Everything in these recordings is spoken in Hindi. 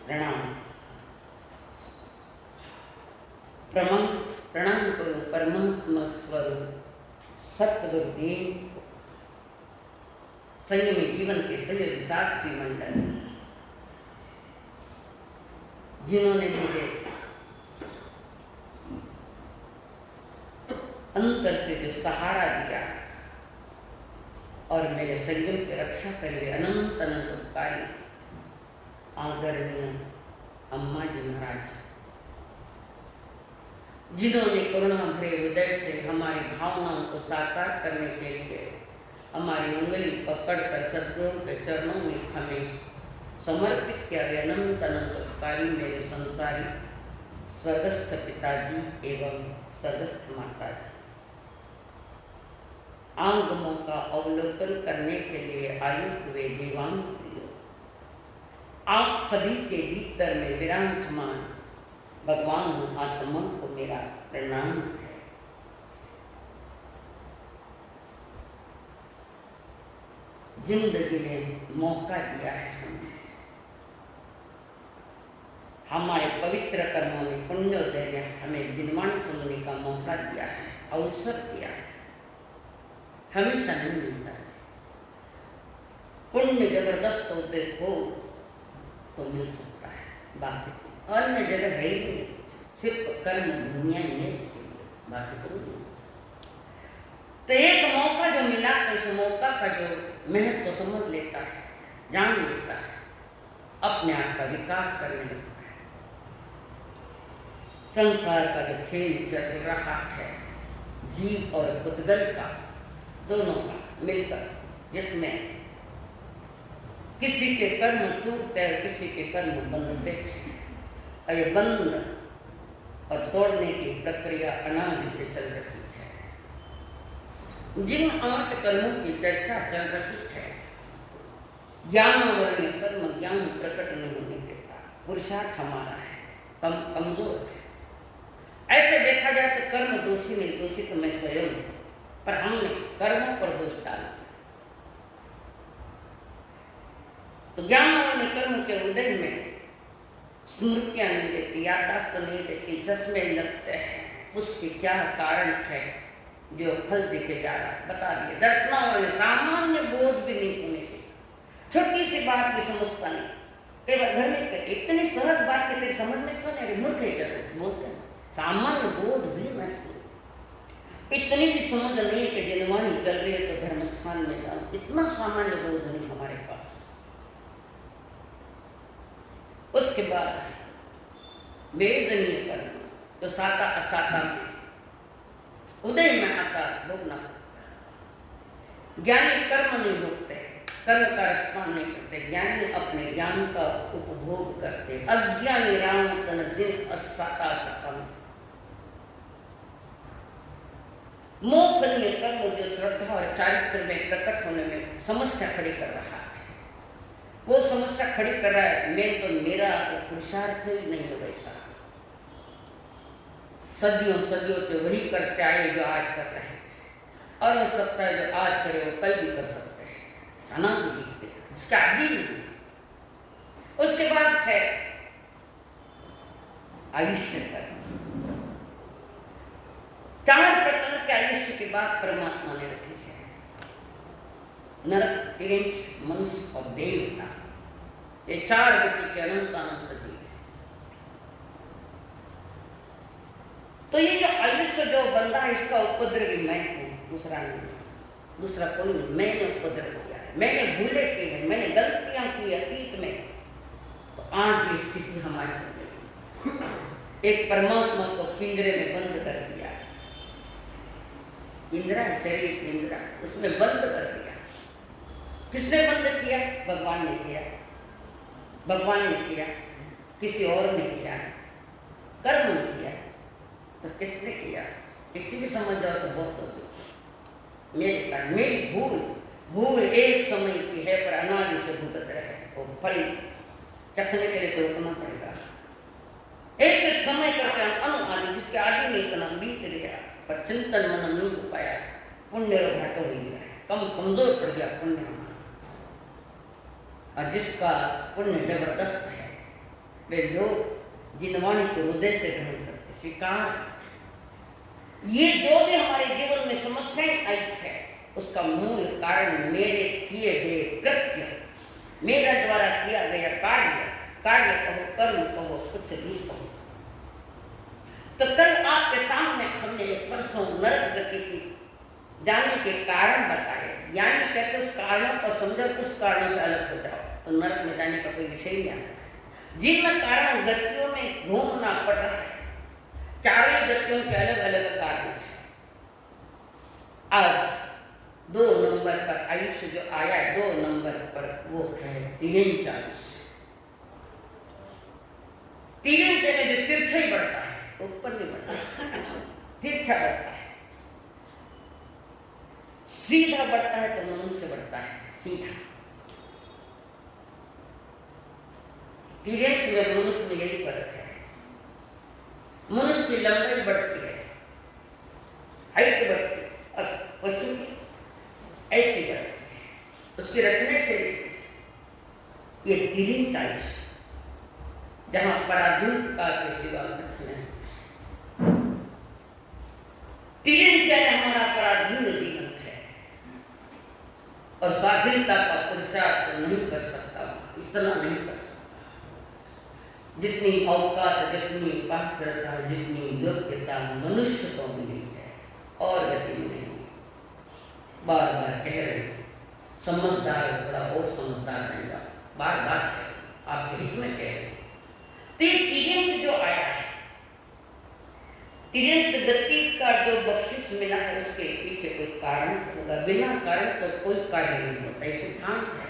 प्रणाम। प्रणाम प्रणाम करो परमात्मा स्वरूप सतगुरुदेव, संयमी जीवन के सजग साक्षी मंडल, जिन्होंने मुझे अंतर से जो सहारा दिया और मेरे शरीर की रक्षा के लिए अनंत अनंत उपकारी आदरणीय अम्मा जी महाराज, जिन्होंने करुणा भरे हृदय से हमारी भावनाओं को साकार करने के लिए हमारी उंगली पकड़कर सद्गुरु के चरणों में हमें समर्पित किया। अनंत अनंत उपकारी मेरे संसारी स्वर्गस्थ पिताजी एवं स्वर्गस्थ माता जी, आंगमों का अवलोकन करने के लिए आयु हुए जीवान प्रियो, आप सभी के भीतर में विराजमान भगवान आत्मा को मेरा प्रणाम है। जिंदगी ने मौका दिया है हमें, हमारे पवित्र कर्मों ने पुण्योदय ने हमें दिनवान सुनने का मौका दिया है, अवसर दिया है, हमेशा नहीं मिलता है। पुण्य जबरदस्त होते हो तो मिल सकता है, बाकी अन्य जगह है ही नहीं, सिर्फ कर्म दुनिया ही है, इसके लिए बाकी तो नहीं। तो एक मौका जो मिला तो इस मौका का जो महत्व तो समझ लेता है, जान लेता है, अपने आप का विकास करने लगता है। संसार का जो खेल चल रहा है जीव और पुद्गल का, दोनों का मिलकर, जिसमें किसी के कर्म टूटते और किसी के कर्म बनते, और ये बंद और तोड़ने की प्रक्रिया अनादि से चल रही है। जिन 8 कर्मों की चर्चा चल रही है, ज्ञान वर्ण्य कर्म ज्ञान प्रकट नहीं होने देता, पुरुषार्थ हमारा है कमजोर है। ऐसे देखा जाए तो कर्म दोषी नहीं, दोषी तो मैं स्वयं हूं, पर हमने कर्मों पर दोष डाला। तो ज्ञान और कर्म के उदय में स्मृतियां नहीं देती, याददाश्त नहीं देती, चश्मे लगते हैं, उसके क्या कारण है जो फल देके जा रहा है बता दिए। दर्शना और सामान्य बोध भी नहीं होने देती, छोटी सी बात भी समझता नहीं। कई बार घर में कहते इतनी सहज बात के तेरे समझ में क्यों नहीं, मूर्ख है कहते बोलते, सामान्य बोध भी नहीं, इतनी भी समझ नहीं कि जनवाणी चल रही है तो धर्म स्थान में जाओ, इतना सामान्य बोध नहीं हमारे पास। उसके बाद वेदनीय कर्म तो साता असाता में उदय में आता भोगना। ज्ञानी कर्म नहीं भोगते, कर्म का रसपान नहीं करते, ज्ञानी अपने ज्ञान का उपभोग करते। अज्ञानी राम तन दिन असाता सकम, मोहनीय कर्म जो श्रद्धा और चारित्र में प्रकट होने में समस्या खड़ी कर रहा है, वो समस्या खड़ी कर रहा है। मैं तो मेरा पुरुषार्थ ही नहीं है वैसा, सदियों सदियों से वही करते आए जो आज कर रहे हैं, और हो सकता है जो आज करे वो कल भी कर सकते हैं, सनातन भी इसका आदि नहीं। उसके बाद है आयुष्य कर्म। 4 प्रकार के आयुष्य की बात परमात्मा ने रखी है, नरक, तिरंज, मनुष्य और देवता। ये 4 गति के अनंत अनंत जीव। तो ये जो आयुष्य जो बंदा है, इसका उपद्रवी मैं हूं, दूसरा नहीं, दूसरा कोई नहीं। मैंने उपद्रव किया है, मैंने भूले की है, मैंने गलतियां की अतीत में, तो आज की स्थिति हमारी हो गई। एक परमात्मा को पिंजरे में बंद कर दिया, इंद्रा शरीर इंद्रा, उसमें बंद कर दिया। किसने बंद किया? भगवान ने किया, भगवान ने किया, किसी और ने किया, कर्म ने किया, तो किसने किया? किसी भी समझ जाओ तो बहुत होगी मेरे कारण, मेरी भूल एक समय की है, पर अनादि से भुगत रहे, वो फल चखने के लिए तो रुकना पड़ेगा। एक समय करके अनुआदि, जिसके आदि में इतना बीत गया, पर चिंतन मन नहीं हो पाया, पुण्य घट हो गया, कमजोर पड़ गया पुण्य हमारा। और जिसका पुण्य जबरदस्त है, वे लोग जिन वाणी को हृदय से ग्रहण करते, स्वीकार। ये जो भी हमारे जीवन में समस्याएं आई है, उसका मूल कारण मेरे किए गए कृत्य, मेरा द्वारा किया गया कार्य कहो, कर्म कहो, कुछ भी कहो। तो कल आपके सामने हमने परसों नरक गति की जाने के कारण बताए, यानी कहते उस कारणों को समझो, उस कारणों से अलग हो जाओ तो नरक में जाने का कोई विषय नहीं आता। जिन कारण गतियों में घूमना पड़ रहा है, चारों गतियों के अलग अलग कारण है। आज 2 नंबर पर आयुष्य जो आया, 2 नंबर पर वो है 43। 3 जने जो तिरछा ही बढ़ता है, ऊपर नहीं बढ़ता, तिरछा बढ़ता है। सीधा बढ़ता है तो मनुष्य बढ़ता है, सीधा। 3 में मनुष्य में यही फर्क है। मनुष्य की लंबाई बढ़ती है, हाइट बढ़ती है, और पशु की ऐसी बढ़ती है, उसकी रचना से ये 43, जहां पराधीन का के सिवा कुछ नहीं। 3 हमारा पराधीन जीवन है, और स्वाधीनता का पुरुषार्थ नहीं कर सकता, इतना नहीं कर सकता। जितनी औकात, जितनी पात्रता, जितनी योग्यता मनुष्य को मिली है, और गति नहीं। बार बार कह रहे हैं, समझदार थोड़ा और समझदार रहेगा, बार बार आपके हित में कह रहे हैं। तो ये 3 जो आया है, 3 गति का जो बख्शिश मिला है, उसके पीछे कोई कारण होगा। बिना कारण तो कोई कार्य नहीं होता, ये सिद्धांत है,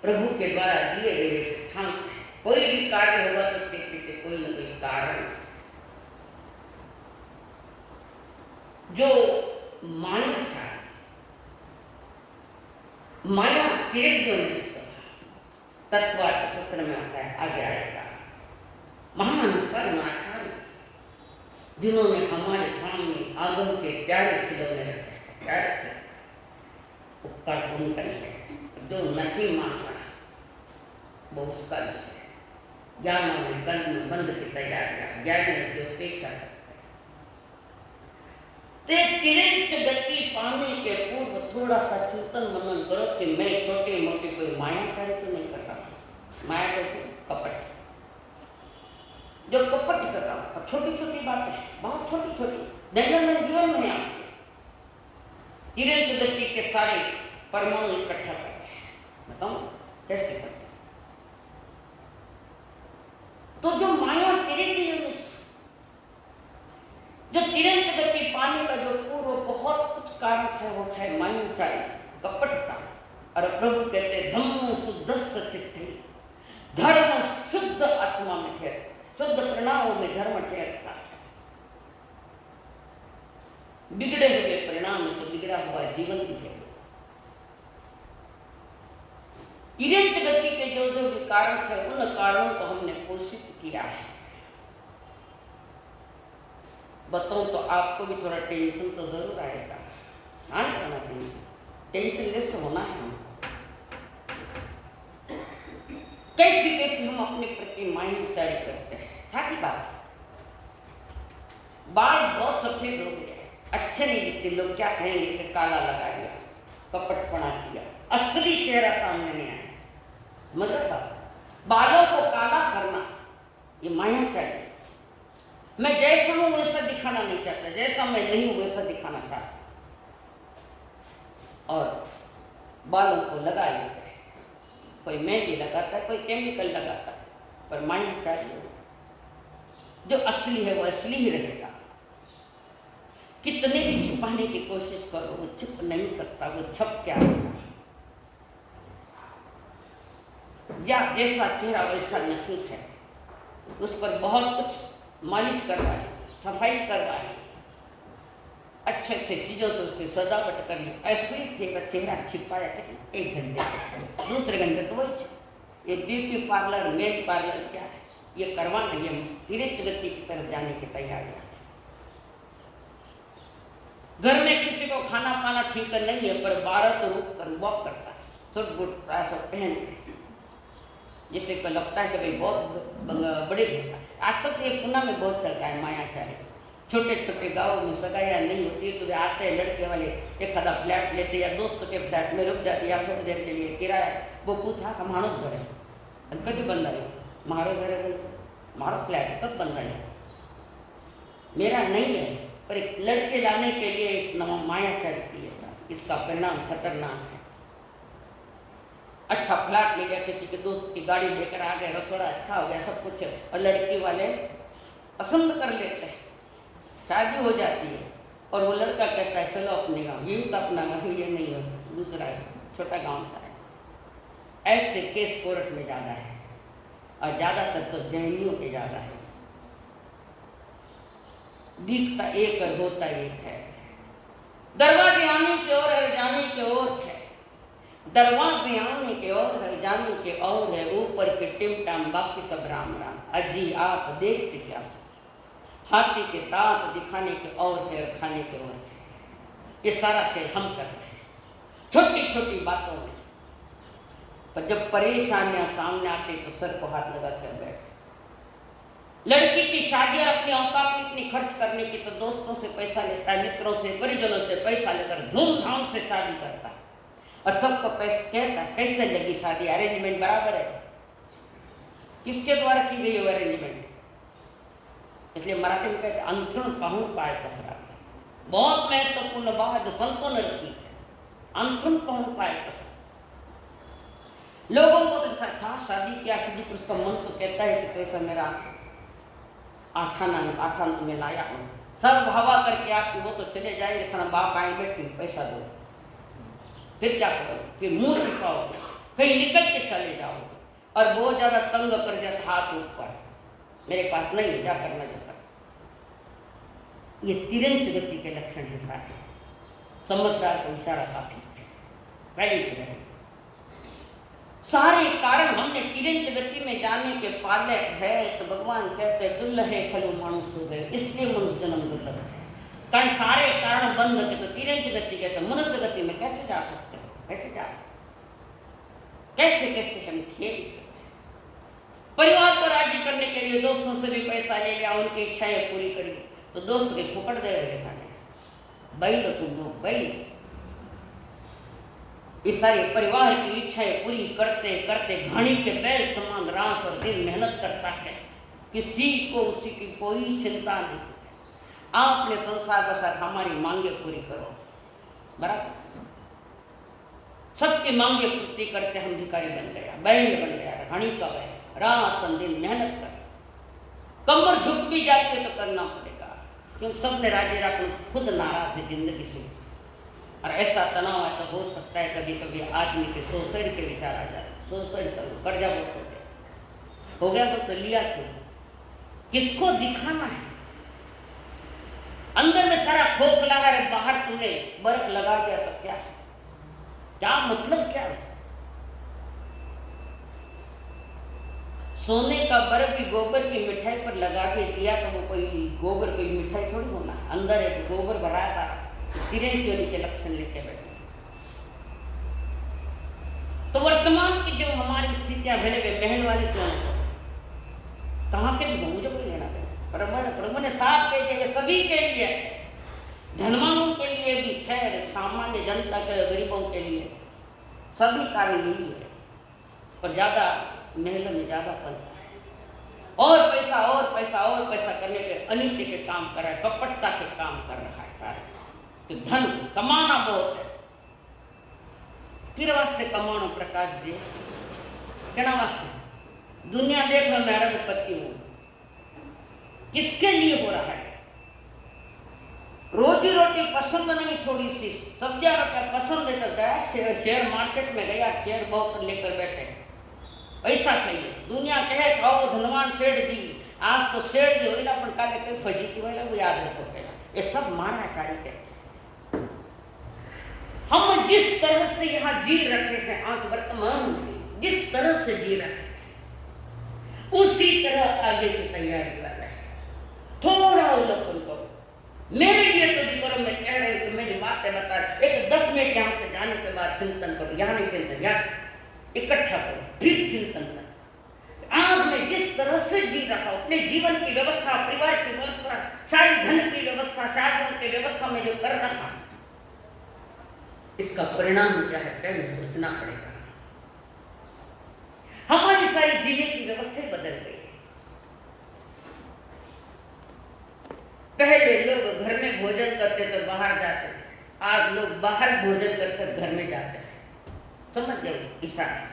प्रभु के द्वारा दिए गए सिद्धांत है। कोई भी कार्य होगा तो उसके पीछे कोई न कोई कारण। जो माया चाहिए, माया तेज जो तत्वार्थ सूत्र में आता है, आगे आएगा। महान परमाचार्य जिन्होंने हमारे सामने आगम के प्यारे खिलौने रखे, प्यारे से उपकार उनका ही है। जो नहीं मानता वो उसका विषय है। ज्ञान में कल में बंद की तैयारियां, ज्ञान की उपेक्षा करते। तिरंच गति पाने के पूर्व थोड़ा सा चिंतन मनन करो कि मैं छोटे मोटे कोई मायाचारी तो नहीं कर रहा। माया कैसे? कपट, जो कपट कर रहा हूं, छोटी छोटी बातें, बहुत छोटी छोटी दैनंदिन जीवन में आपके तिरंच गति के सारे परमाणु इकट्ठा करते हैं। बताओ कैसे करते? तो जो माया तेरे की जो तिरंच गति पाने का जो पूर्व बहुत कुछ कारण है, वो है मायाचारी, कपटता। और प्रभु कहते धम्म शुद्धस्य चित्ते, धर्म शुद्ध आत्मा में ठहरता, शुद्ध परिणामों में धर्म ठहरता है। बिगड़े हुए परिणाम में तो बिगड़ा हुआ जीवन भी है। तिरंच गति के जो जो भी कारण है, उन कारणों को हमने पोषित किया है। बताऊं तो आपको भी थोड़ा टेंशन तो जरूर आएगा। आना टेंशन लेस तो होना है हमको। कैसे कैसे हम अपने प्रति मायाचारी करते हैं। सारी बात, बाल बहुत सफेद हो गए, अच्छे नहीं दिखते, लोग क्या कहेंगे कि काला लगा दिया, कपटपना किया, असली चेहरा सामने नहीं आया। मगर बालों को काला करना ये मायाचारी। मैं जैसा हूं वैसा दिखाना नहीं चाहता, जैसा मैं नहीं हूं वैसा दिखाना चाहता। और बालों को लगा लेते हैं, कोई मेहंदी लगाता है, कोई केमिकल लगाता है, पर मायाचारी जो असली है वो असली ही रहेगा। कितने भी छुपाने की कोशिश करो, वो छुप नहीं सकता, वो छप क्या होगा। या जैसा चेहरा वैसा नहीं है, उस पर बहुत कुछ मालिश करवाई, सफाई करवाई, अच्छे अच्छे चीजों से उसकी सजावट कर ली, ऐसे थे का चेहरा छिपाया कि 1 घंटे, दूसरे घंटे तो वही। ये ब्यूटी पार्लर, मेड पार्लर क्या है, ये करवाना, ये तिरंच गति की तरफ जाने की तैयारियां। घर में किसी को खाना पाना ठीक नहीं है, पर 12 तो रुक कर वॉक करता है, सूट बूट सब पहन के, जिससे को लगता है कि भाई बहुत बड़े आजकल तो ये पुणे में बहुत चल रहा है मायाचारी। छोटे छोटे गाँव में सगाइयाँ नहीं होती तो वे आते हैं लड़के वाले, एक आधा फ्लैट लेते या दोस्त के फ्लैट में रुक जाते या थोड़ी देर के लिए किराया। वो पूछा कि मानो घर है कभी बंद है, मारो घर है, मारो फ्लैट है, कब बंद है? मेरा नहीं है, पर एक लड़के लाने के लिए एक नवा मायाचारी की है साहब। इसका परिणाम खतरनाक है। अच्छा फ्लैट ले गया, किसी के दोस्त की गाड़ी लेकर आ गए, रसोड़ा अच्छा हो गया, सब कुछ है, और लड़की वाले पसंद कर लेते हैं, शादी हो जाती है और वो लड़का कहता है चलो अपने गाँव। ये तो अपना गाँव, ये नहीं हो दूसरा है, छोटा गाँव सा है। ऐसे केस कोर्ट में ज़्यादा है और ज़्यादातर तो जैनियों के ज़्यादा है। दिखता एक और होता एक है। दरवाजे आने की ओर है, जाने की ओर है। दरवाजे आने के और है, जाने के और है। ऊपर के टिमटाम बाकी सब राम राम। अजी आप देखते क्या? हाथी के दांत दिखाने के और है और खाने के और है। ये सारा खेल हम कर रहे हैं छोटी छोटी बातों में, पर जब परेशानियां सामने आती तो सर को हाथ लगा कर बैठे। लड़की की शादी और अपनी औकात में इतनी खर्च करने की तो दोस्तों से पैसा लेता है, मित्रों से, परिजनों से पैसा लेकर धूमधाम से शादी करता है और सबको पैसा कहता है कैसे लगी शादी, अरेंजमेंट बराबर है? किसके द्वारा की गई वो अरेंजमेंट? इसलिए मराठी में कहते अंथरुण पाहून पाय पसरा। बहुत महत्वपूर्ण बात जो संतों ने रखी है, अंथरुण पाहून पाय पसरा। लोगों को तो था शादी क्या शादी, पर उसका मन तो कहता है कि पैसा मेरा आठाना में लाया हूँ, सब हवा करके आपकी वो तो चले जाएंगे, खाना बाप आएंगे पैसा दो, फिर क्या करोगे? फिर मुंह छिपाओगे, कहीं निकल के चले जाओगे और बहुत ज्यादा तंग कर जाता हाथ ऊपर, मेरे पास नहीं है, क्या करना चाहता। ये तिरंच गति के लक्षण है सारे। समझदार को इशारा काफी है। पहली सारे कारण हमने तिरंच गति में जाने के पाले है तो भगवान कहते हैं दुल्हे खलु मनुष्य है, इसलिए मनुष्य जन्म दुर्लभ है। कारण सारे कारण बंद थे तो तिरंच गति कहते मनुष्य गति में कैसे जा सकते हो? कैसे जा सकते? कैसे कैसे हम खेल परिवार को राजी करने के लिए दोस्तों से भी पैसा ले लिया, उनकी इच्छाएं पूरी करी तो दोस्त के फुकट दे रहे थे भाई तो तुम लोग भाई। इस सारे परिवार की इच्छाएं पूरी करते करते घड़ी के बैल समान रात और दिन मेहनत करता है, किसी को उसी की कोई चिंता नहीं। आपने संसार बसा हमारी मांगे पूरी करो, बराबर सबकी मांगे पूर्ति करते हम भिखारी बन गया, बैल बन गया, घड़ी का बैल, रात और दिन मेहनत कर, कमर झुक भी जाती तो करना पड़ेगा क्योंकि सबने राजी राखना, खुद नाराज है जिंदगी से। और ऐसा तनाव है तो हो सकता है कभी कभी आदमी के सुसाइड के विचार आ जाए, सुसाइड करो, कर्जा बहुत हो गया तो लिया क्यों? किसको दिखाना है? अंदर में सारा खोखला है, बाहर तुमने बर्फ लगा दिया तो क्या है? क्या मतलब क्या है? सोने का बर्फ भी गोबर की मिठाई पर लगा के दिया तो वो कोई गोबर कोई मिठाई थोड़ी होना, अंदर एक गोबर भरा था, तिरंच चोरी के लक्षण लेके बैठे। तो वर्तमान की जो हमारी स्थितियां भेले वे महल वाली क्यों हो? कहाँ के भी मुझे कोई लेना देना। प्रभु ने साफ कह दिया सभी के लिए, धनवानों के लिए भी, खैर सामान्य जनता के गरीबों के लिए, सभी कारण यही है। पर ज्यादा महलों में ज्यादा पलता है और पैसा और पैसा और पैसा करने के अनित्य के काम कर रहा है, कपटता के काम कर रहा है सारे। तो धन कमाना बहुत है, फिर वास्ते कमानो प्रकाश जी कहना वास्ते दुनिया देख लो, मैं अरबपति हूं, किसके लिए हो रहा है? रोजी रोटी पसंद नहीं, थोड़ी सी सब्जियां रोटियां पसंद है तो गया शेयर मार्केट में गया, शेयर बहुत लेकर बैठे, पैसा चाहिए। दुनिया कहे खाओ धनवान सेठ जी, आज तो सेठ जी होइला पण काले कई फजीती होइला वो याद रखो पहला। ये सब माराचारी है। हम जिस तरह से यहाँ जी रखे हैं आज वर्तमान में, जिस तरह से जी रखे हैं उसी तरह आगे की तैयारी कर रहे हैं। थोड़ा उल्लंघन करो, मेरे लिए तो भी करो। मैं कह रही हूँ मेरी बातें बता, एक 10 मिनट यहाँ से जाने के बाद चिंतन करो, यहाँ नहीं चिंतन, यहाँ इकट्ठा करो, फिर चिंतन करो। तरह से जी रहा हो, अपने जीवन की व्यवस्था, परिवार की व्यवस्था, सारी धन की व्यवस्था, शादियों की व्यवस्था में जो कर रहा है, इसका परिणाम क्या है, पहले सोचना पड़ेगा। हमारी सारी जीने की व्यवस्था बदल गई है। पहले लोग घर में भोजन करते तो बाहर जाते थे, आज लोग बाहर भोजन करकर घर में जाते हैं। समझ गए इशारा?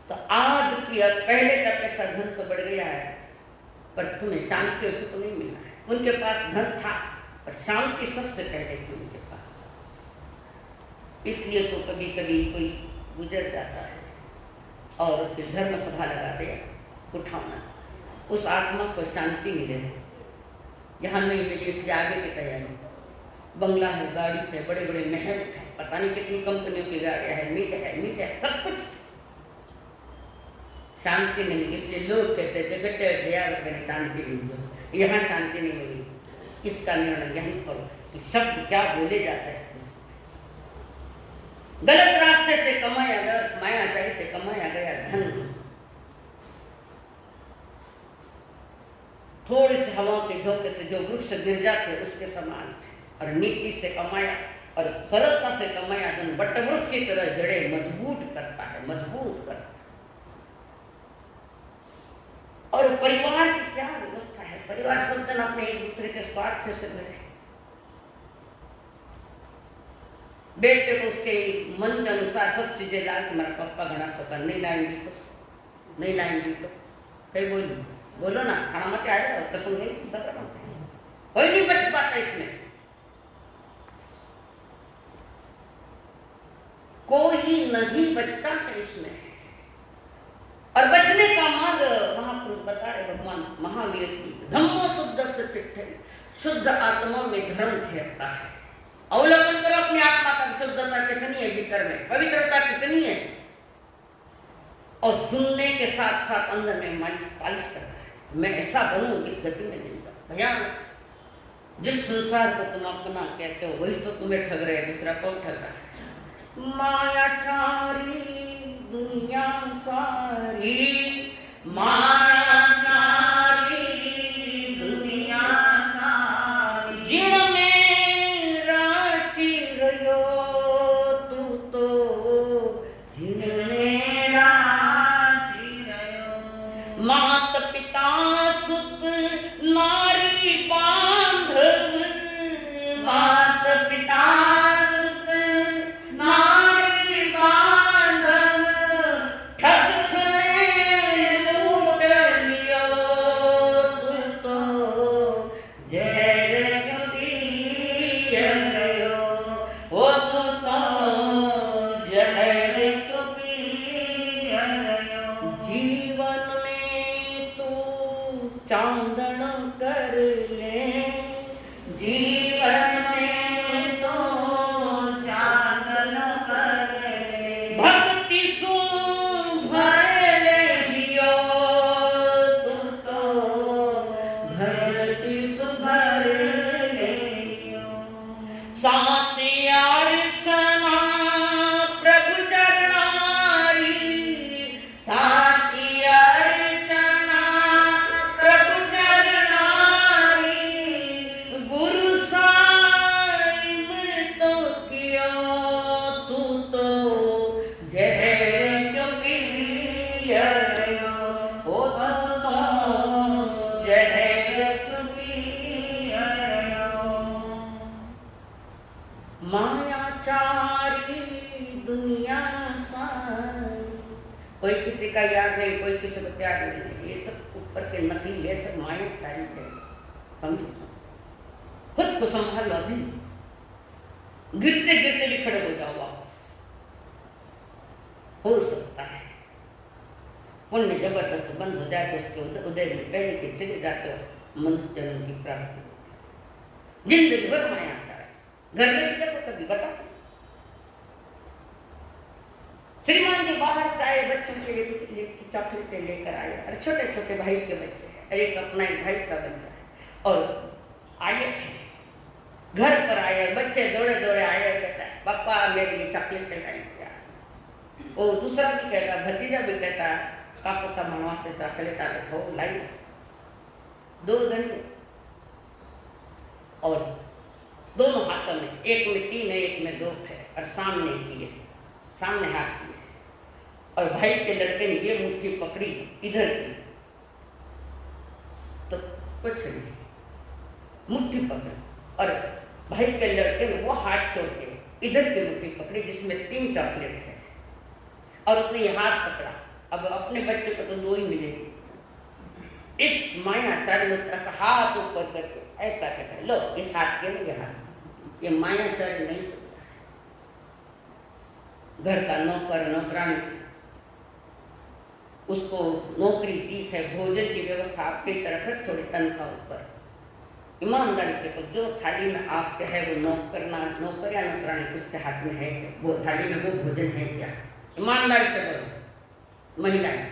तो आज की पहले की अपेक्षा धन तो बढ़ गया है, पर तुम्हें शांति और सुख नहीं मिला है। उनके पास धन था पर शांति सबसे पहले थी उनके पास। इसलिए तो कभी कभी कोई गुजर जाता है और उसके धर्म सभा लगा दे, उठाना, उस आत्मा को शांति मिले। यहाँ नहीं मिली, इसलिए आगे की तैयारी। बंगला है, गाड़ी है, बड़े बड़े महल है, पता नहीं कितनी कंपनियों की गाड़ियाँ है, मीट है, सब कुछ, शांति नहीं। इसलिए लोग कहते थे बेटे शांति मिली, यहाँ शांति नहीं मिली। इसका निर्णय यही करो कि शब्द क्या बोले जाते हैं। गलत रास्ते से कमाया, गलत मायाजाल से कमाया गया धन थोड़ी सी हवा के झोंके से जो वृक्ष गिर जाते उसके समान है। और नीति से कमाया और सरलता से कमाया धन वटवृक्ष की तरह जड़े मजबूत करता है, मजबूत करता है। और परिवार की क्या व्यवस्था है, परिवार सब दिन अपने एक दूसरे के स्वार्थ से भरे। बेटे को उसके मन के अनुसार सब चीजें ला के मेरा पापा घना पका नहीं लाएंगी तो कहीं बोलो ना, खाना मत आएगा, कसम नहीं, सब कोई नहीं बच पाता इसमें, कोई नहीं बचता है इसमें। और बचने का मार्ग महापुरुष बता रहे भगवान महावीर की, धम्मो शुद्ध से चिट्ठे, शुद्ध आत्मा में धर्म ठहरता है। अवलोकन करो अपनी आत्मा का, शुद्धता कितनी है भीतर में, पवित्रता कितनी है। और सुनने के साथ साथ अंदर में पालिश करना है, मैं ऐसा बनूं, इस गति में नहीं जाऊं। भयानक, जिस संसार को तुम अपना कहते हो वही तो तुम्हें ठग रहे हैं, दूसरा कौन ठग रहा है। मायाचारी दुनिया सारी, मायाचारी दुनिया सारी, जीवन में राशि रयो तू तो, जीवन में राशि रयो। मात पिता सुत नारी बांधव, मात पिता कोई किसी का याद नहीं, कोई किसी को प्यार नहीं, ये सब ऊपर के नकली है, सब माया चारी है। समझो, खुद को संभालो, अभी गिरते गिरते भी खड़े हो जाओ वापस, हो सकता है पुण्य जबरदस्त बंद हो जाए तो उसके उदय में पहले के चले जाते हो मनुष्य जन्म की प्राप्ति। जिंदगी भर माया चाहे, घर में भी देखो कभी बताते श्रीमान जी बाहर से आए, बच्चों के लिए कुछ चॉकलेटें लेकर आए, अरे छोटे छोटे भाई के बच्चे हैं, अरे एक अपना एक भाई का बच्चा है, और आए थे घर पर आए, बच्चे दौड़े दौड़े आए, कहता है पापा मेरे लिए चॉकलेट लाई क्या। वो दूसरा भी कहता, भतीजा भी कहता, काको सामान वास्ते चॉकलेट आले हो लाई 2 जने, और दोनों हाथों में, एक में 3 है एक में 2 थे, और सामने किए, सामने हाथ किए, और भाई के लड़के ने ये मुट्ठी पकड़ी इधर की, तो कुछ नहीं, मुट्ठी पकड़ी, और भाई के लड़के ने वो हाथ छोड़ के इधर की मुट्ठी पकड़ी जिसमें 3 चॉकलेट है, और उसने ये हाथ पकड़ा। अब अपने बच्चे को तो 2 ही मिलेगी। इस मायाचारी ने ऐसा हाथ ऊपर करके ऐसा कहता, लो इस हाथ के लिए हाथ, ये मायाचारी नहीं, घर का नौकर नौकरानी, उसको नौकरी दी है, भोजन की व्यवस्था आपकी तरफ है, थोड़ी तनख्वाह ऊपर, ईमानदारी से तो जो थाली में आपके है वो नौकर या नौकरानी उसके हाथ में है, वो थाली में वो भोजन है क्या? ईमानदारी से बोलो महिलाएं,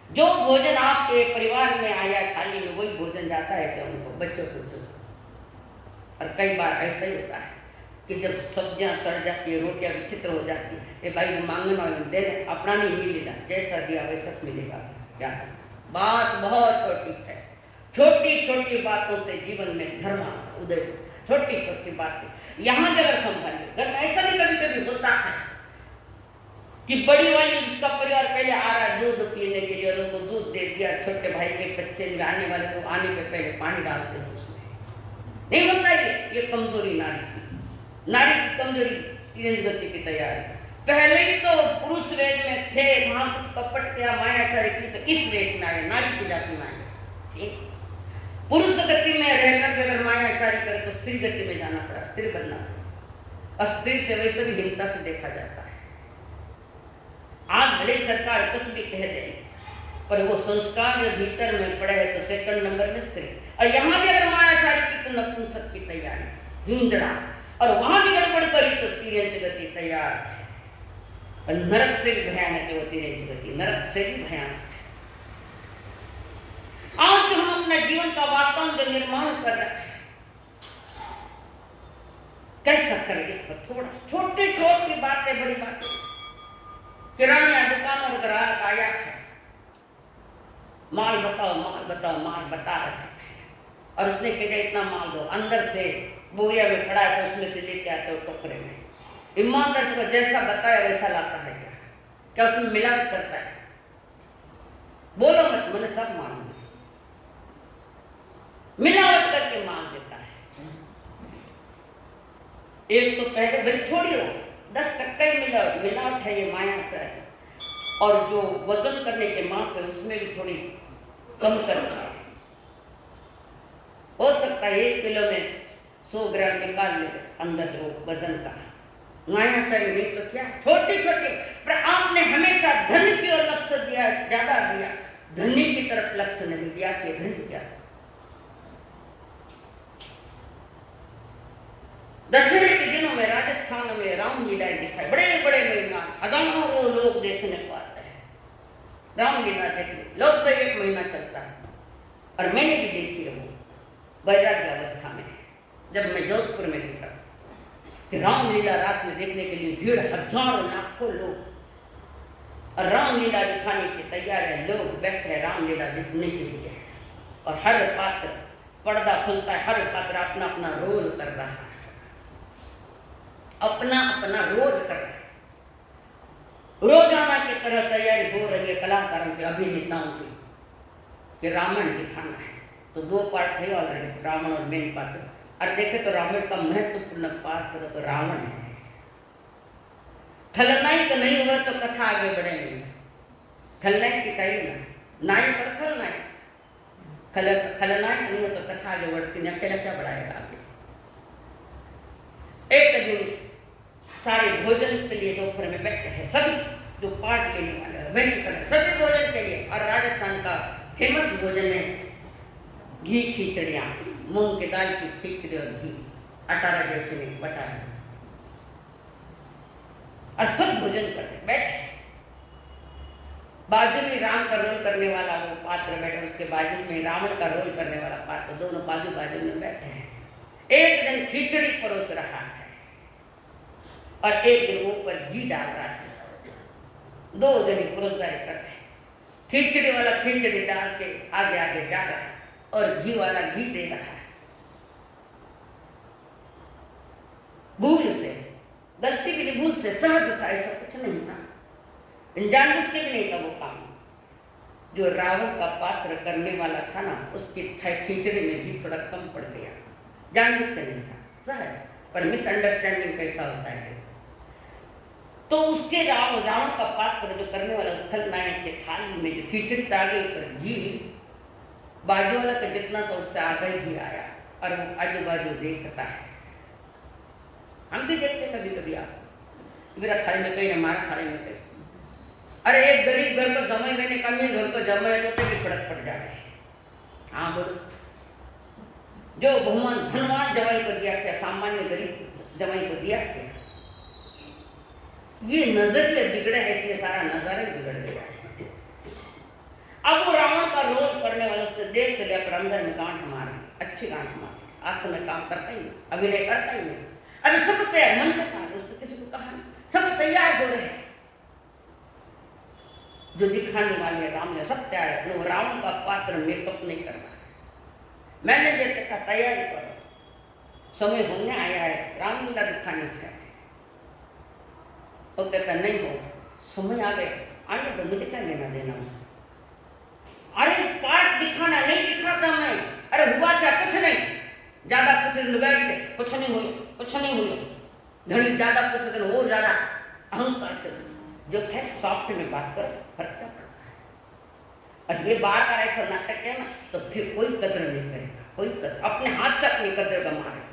जो भोजन आपके परिवार में आया थाली में वही भोजन जाता है क्या उनको, बच्चों को? और कई बार ऐसा ही होता है कि जब सब्जियां सड़ जाती है, रोटियां विचित्र हो जाती है, ये भाई मांगना दे दे, अपना नहीं मिलेगा, जैसा दिया वैसा मिलेगा क्या? बात बहुत छोटी है, छोटी छोटी बातों से जीवन में धर्म उदय, छोटी छोटी बातें यहाँ जगह संभालिए। घर में ऐसा भी कभी कभी होता है कि बड़ी वाली जिसका परिवार पहले आ रहा है दूध पीने के लिए, उनको दूध दे दिया, छोटे भाई के बच्चे आने वाले को आने के पहले पानी डालते हैं उसमें, नहीं होता ये कमजोरी नारी की, नारी की कमजोरी तीरंज गति की तैयारी। पहले ही तो पुरुष वेद में थे, वहां कुछ कपट किया, मायाचारी की, तो इस वेद में आए, नारी की जाति में आए। पुरुष गति में रहकर अगर मायाचारी करे तो स्त्री गति में जाना पड़ा, स्त्री बनना पड़ा, और स्त्री से वैसे भी हिंसा से देखा जाता है। आज भले सरकार कुछ भी कह दे, पर वो संस्कार जो भीतर में पड़े है तो सेकंड नंबर में स्त्री। और यहाँ भी अगर मायाचारी की तो नपुंसक की तैयारी, हिंजड़ा, और वहां भी गड़बड़ करी तो तिर्यंच गति तैयार है। और नरक से भी भयानक है वो तिर्यंच गति, नरक से भी भयानक है। आज जो हम अपने जीवन का वातावरण जो निर्माण कर रखे, कैसा करें इस पर थोड़ा, छोटी छोटी बातें बड़ी बातें। किराना दुकान और ग्राहक आया है, माल बताओ माल बताओ, माल बता रहे हैं, और उसने कहा इतना माल दो, अंदर से बोरिया में पड़ा है तो उसमें से लेके आते हो टोकरे में। ईमानदार से जैसा बताया वैसा लाता है क्या? क्या उसमें मिलावट करता है? बोलो मत, मैंने सब मालूम है, मिलावट करके माल देता है। एक तो पहले बड़ी थोड़ी हो, 10% ही मिलावट है, ये मायाचारी। और जो वजन करने के माप है उसमें भी थोड़ी कम करता है। हो सकता है 1 किलो में 100 ग्राम निकाल ले अंदर से वो वजन का। मायाचारी नहीं तो क्या, छोटी छोटी, पर आपने हमेशा धन की ओर लक्ष्य दिया, ज्यादा दिया, धनी की तरफ लक्ष्य नहीं दिया कि धन क्या। दशहरे के दिनों में राजस्थान में रामलीलाएं दिखाई, बड़े बड़े मैदान, हजारों लोग देखने को आते हैं रामलीला देखने। लोग तो 1 महीना चलता है, और मैंने भी देखी है वो वैराग्य अवस्था में, जब मैं जोधपुर में देखा कि रामलीला रात में देखने के लिए भीड़, हजारों लाखों लोग, और रामलीला दिखाने की तैयार है, लोग बैठे हैं रामलीला देखने के लिए, और हर पात्र पर्दा खुलता है, हर पात्र अपना अपना रोल कर रहा है, अपना अपना रोल कर रहा है। रोजाना की तरह तैयारी हो रही है कलाकारों के, अभिनेताओं की, कि रावण दिखाना है। तो 2 पार्ट थे ऑलरेडी, रावण और मेन पात्र। और देखे तो रावण का महत्वपूर्ण पात्र तो रावण है। खलनायक नहीं हुआ तो कथा आगे बढ़ेगी। खलनायक की चाहिए ना, नायक और खलनायक। खलनायक नहीं हो तो कथा आगे बढ़ती नहीं, अकेला क्या बढ़ाएगा आगे। एक दिन सारे भोजन के लिए दोपहर में बैठे हैं, सभी जो पार्ट लेने वाले हैं सभी भोजन के लिए। और राजस्थान का फेमस भोजन है घी खिचड़ियाँ, मूंग की दाल की खिचड़ी और घी, अटारा जैसे नहीं बटारा, और सब भोजन करते बैठे। बाजू में राम का रोल करने वाला वो पात्र बैठे, उसके बाजू में रावण का रोल करने वाला पात्र, दोनों बाजू बाजू में बैठे हैं। एक दिन खिचड़ी परोस रहा है और एक दिन ऊपर घी डाल रहा है। दो जने पुरुषगारी कर रहे हैं। खिचड़ी वाला खिचड़ी डाल के आगे आगे जा रहा है और घी वाला घी दे रहा है। भूल से, गलती भी नहीं, भूल से, सहज सा, ऐसा कुछ नहीं था, जानबूझ के भी नहीं था वो काम। जो रावण का पात्र करने वाला था ना, उसकी खिचड़ी में घी थोड़ा कम पड़ गया, जानबूझ के नहीं था, सहज। पर मिसअंडरस्टैंडिंग कैसा होता है, तो उसके रावण का पात्र जो करने वाला खलनायक के थाली में जो खिचड़ी डाली पर घी, बाजू वाला का जितना तो उससे आधा ही घी आया और वो आजू बाजू देखता है। हम भी देखते कभी कभी, आप मेरा थाली में कहीं, हमारा थाली में कहीं, अरे एक गरीब घर को जमाई मैंने कहा, मैं घर को जमाई तो भी फर्क पड़ जा रहा है। हाँ बोलो, जो भगवान धनवान जमाई को दिया क्या सामान्य गरीब जमाई को दिया क्या? ये नजरिया बिगड़ा है, इसलिए सारा नजारा बिगड़ गया है। अब वो रावण का रोल करने वाला उसने देख लिया, पर अंदर में गांठ मारी, अच्छी गांठ मारी, आज तो मैं काम करता ही नहीं, अभिनय करता ही नहीं। अभी सब तैयार, मन का काम, उसने किसी को कहा नहीं, सब तैयार हो रहे हैं, जो दिखाने वाले राम ने सब तैयार है। वो रावण का पात्र मेकअप नहीं करना है, मैंने जैसे कहा तैयारी करो, समय होने आया है, रामलीला दिखाने से। तो कहता नहीं हो, समय आ गया, आने तो मुझे क्या लेना देना उससे। अरे पाठ दिखाना नहीं दिखाता मैं, अरे हुआ क्या, कुछ नहीं, ज्यादा कुछ लुगाई थे, कुछ नहीं हुई, कुछ नहीं हुई, घड़ी ज्यादा कुछ दिन और ज्यादा अहंकार से जो है सॉफ्ट में बात कर, फर्क क्या पड़ता है। और ये बार बार ऐसा नाटक है ना, तो फिर कोई कदर नहीं करेगा, कोई कदर, अपने हाथ से अपनी कदर गंवा रहे।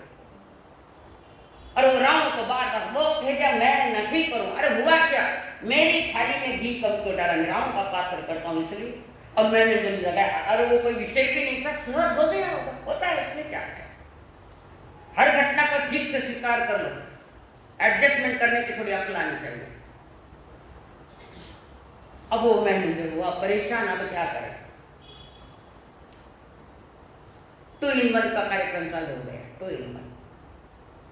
और वो राम को बार बार वो भेजा, मैं नहीं करूं, अरे हुआ क्या, मेरी थाली में घी कम क्यों डाला, मैं राम का पात्र करता हूं इसलिए, अब मैंने जो लगाया, अरे वो कोई विषय भी नहीं था, सहज हो गया होगा, होता है, इसमें क्या है। हर घटना को ठीक से स्वीकार कर लो, एडजस्टमेंट करने की थोड़ी अक्ल आनी चाहिए। अब वो मैनेजर हुआ परेशान, अब क्या करे, 2 in 1 का कार्यक्रम चालू हो गया, 2 in 1।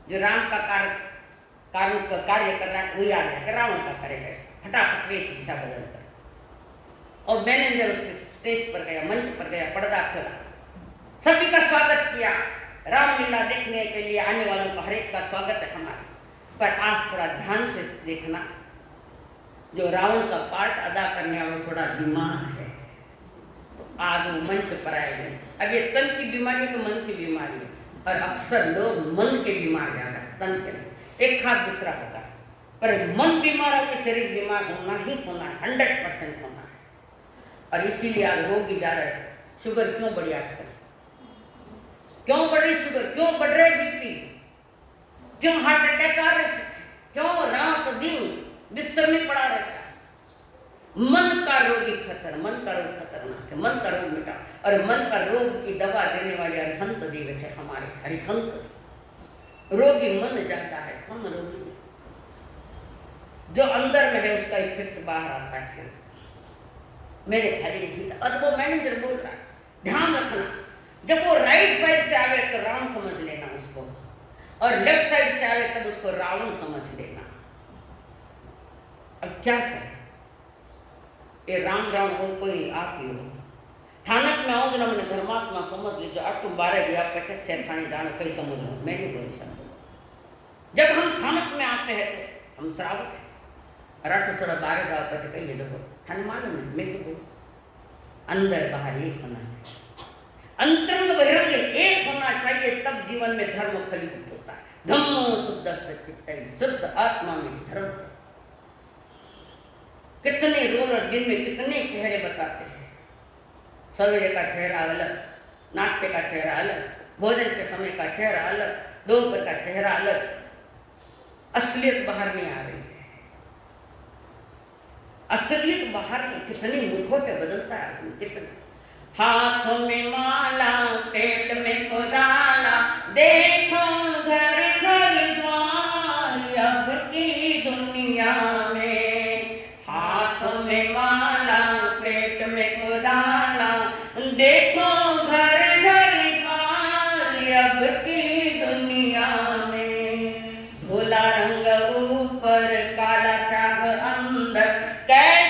जो राम का कार्य कर रहा है वही आ गया, रावण का कार्य कैसा, फटाफट वेश दिशा बदल कर, और मैनेजर उसके स्टेज पर गया, मंच पर गया, पर्दा खोला, सभी का स्वागत किया, रामलीला देखने के लिए आने वालों का हर एक का स्वागत है हमारा। पर आज थोड़ा ध्यान से देखना, जो रावण का पार्ट अदा करने वाला थोड़ा बीमार है, तो आज वो मंच पर आएंगे। अब ये तन की बीमारी तो मन की बीमारी है, और अक्सर लोग मन के बीमार ज्यादा, तन के नहीं, एक खाद दूसरा होगा, पर मन बीमार होकर शरीर बीमार होना ही होना है, 100% होना है। और इसीलिए आज रोगी जा रहे हैं। शुगर क्यों बढ़ी आजकल, क्यों बढ़ रही शुगर, क्यों बढ़ रहे बीपी, क्यों हार्ट अटैक आ रहे, क्यों रात दिन बिस्तर में पड़ा रहता है। मन का रोगी खतर, मन का रोग खतरनाक है, मन का रोग मिटा। और मन का रोग की दवा देने वाले अरिहंत देव है हमारे, अरिहंत। रोगी मन जाता है, हम रोगी जो अंदर में है उसका इफेक्ट बाहर आता है। मेरे थाली में और वो मैनेजर बोल रहा है, ध्यान रखना, जब वो राइट साइड से आवे तो राम समझ लेना उसको, और लेफ्ट साइड से आवे तब उसको रावण समझ लेना। अब क्या करें, ये राम राम हो कोई आप ही हो, थानक में आओ ना, मैंने धर्मात्मा समझ लीजिए, अब तुम 12 गया कच्चे थाने जानो कहीं समझ लो, मैं नहीं बोली समझ। जब हम थानक में आते हैं तो हम श्रावक है, अरे थोड़ा 12 गाँव कच्चे कहीं देखो, थाने मालूम है मैं क्यों बोलूं, अंदर बाहर एक होना चाहिए, अंतरंग बहिरंग एक होना चाहिए, तब जीवन में धर्म फलित होता है। धम्मो शुद्ध चित्त, शुद्ध आत्मा में धर्म। कितने रोलर दिन में कितने चेहरे बताते हैं, सवेरे का चेहरा अलग, नाश्ते का चेहरा अलग, भोजन के समय का चेहरा अलग, दोपहर का चेहरा अलग। असलियत बाहर नहीं आ रही है, असलियत बाहर नहीं, कितने मुखों पे बदलता है आदमी, कितने। हाथों में माला, पेट में कुदाला, देखो घर घर द्वार अब की दुनिया में। हाथों में माला, पेट में कुदाला, देखो घर घर द्वार अब की दुनिया में। भोला रंग ऊपर, काला शाह अंदर, कैसे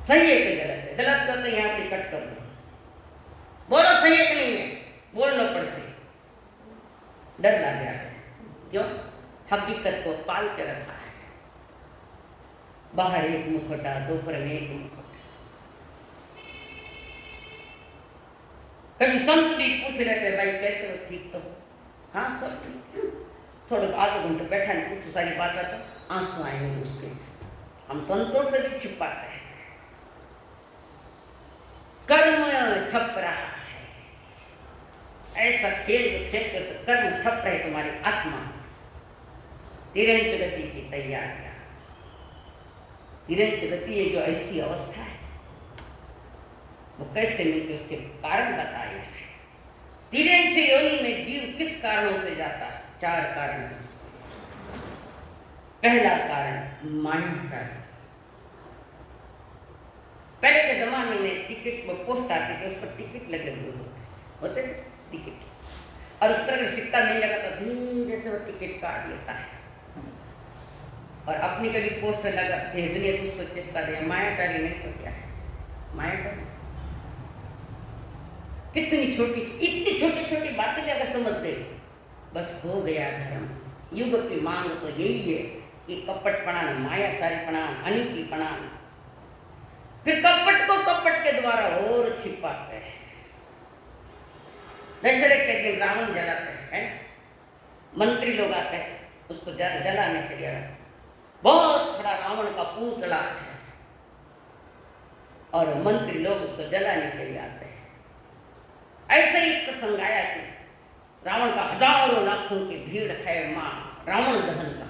सही है कि गलत है? गलत कर तो यहाँ से कट कर दो, बोलो सही है कि नहीं है, बोलना पड़से डर लग गया है। क्यों? हकीकत को पाल के रखा है। बाहर एक मुखौटा, दोपहर में एक मुखौटा। कभी संत भी पूछ लेते भाई कैसे हो, ठीक तो? हाँ सब ठीक। थोड़े आधे घंटे बैठा नहीं, कुछ सारी बात तो आंसू आएंगे उसके। हम संतों से भी छिपाते हैं। कर्म छप रहा है, ऐसा खेल क्षेत्र तो कर्म छप रहे तुम्हारी आत्मा। तिरंच गति की तैयारियां। तिरंच गति है जो ऐसी अवस्था है, वो कैसे मिलती उसके कारण बताए हैं। तिरंच योनि में जीव किस कारणों से जाता है? 4 कारण। पहला कारण मान्यता। पहले के जमाने में टिकट में पोस्ट आती थी, उस पर टिकट लगे हुए होते टिकट, और उस पर अगर सिक्का नहीं लगा तो धीरे से वो टिकट काट लेता है। और अपनी कभी पोस्ट लगा भेजनी है तो उसको चिपका दिया। मायाकारी नहीं तो क्या है? मायाकारी कितनी छोटी, इतनी छोटी छोटी बातें भी अगर समझ गई बस हो गया धर्म। युग की मांग तो यही है कि कपटपना, मायाचारीपना, अनितिपना, फिर कपट को कपट के द्वारा और छिपाते हैं। दशरथ के दिन रावण जलाते हैं, मंत्री लोग आते हैं उसको जलाने के लिए। बहुत बड़ा रावण का पुतला है और मंत्री लोग उसको जलाने के लिए आते हैं। ऐसे ही प्रसंग आया कि रावण का हजारों लाखों की भीड़ है मां रावण दहन का।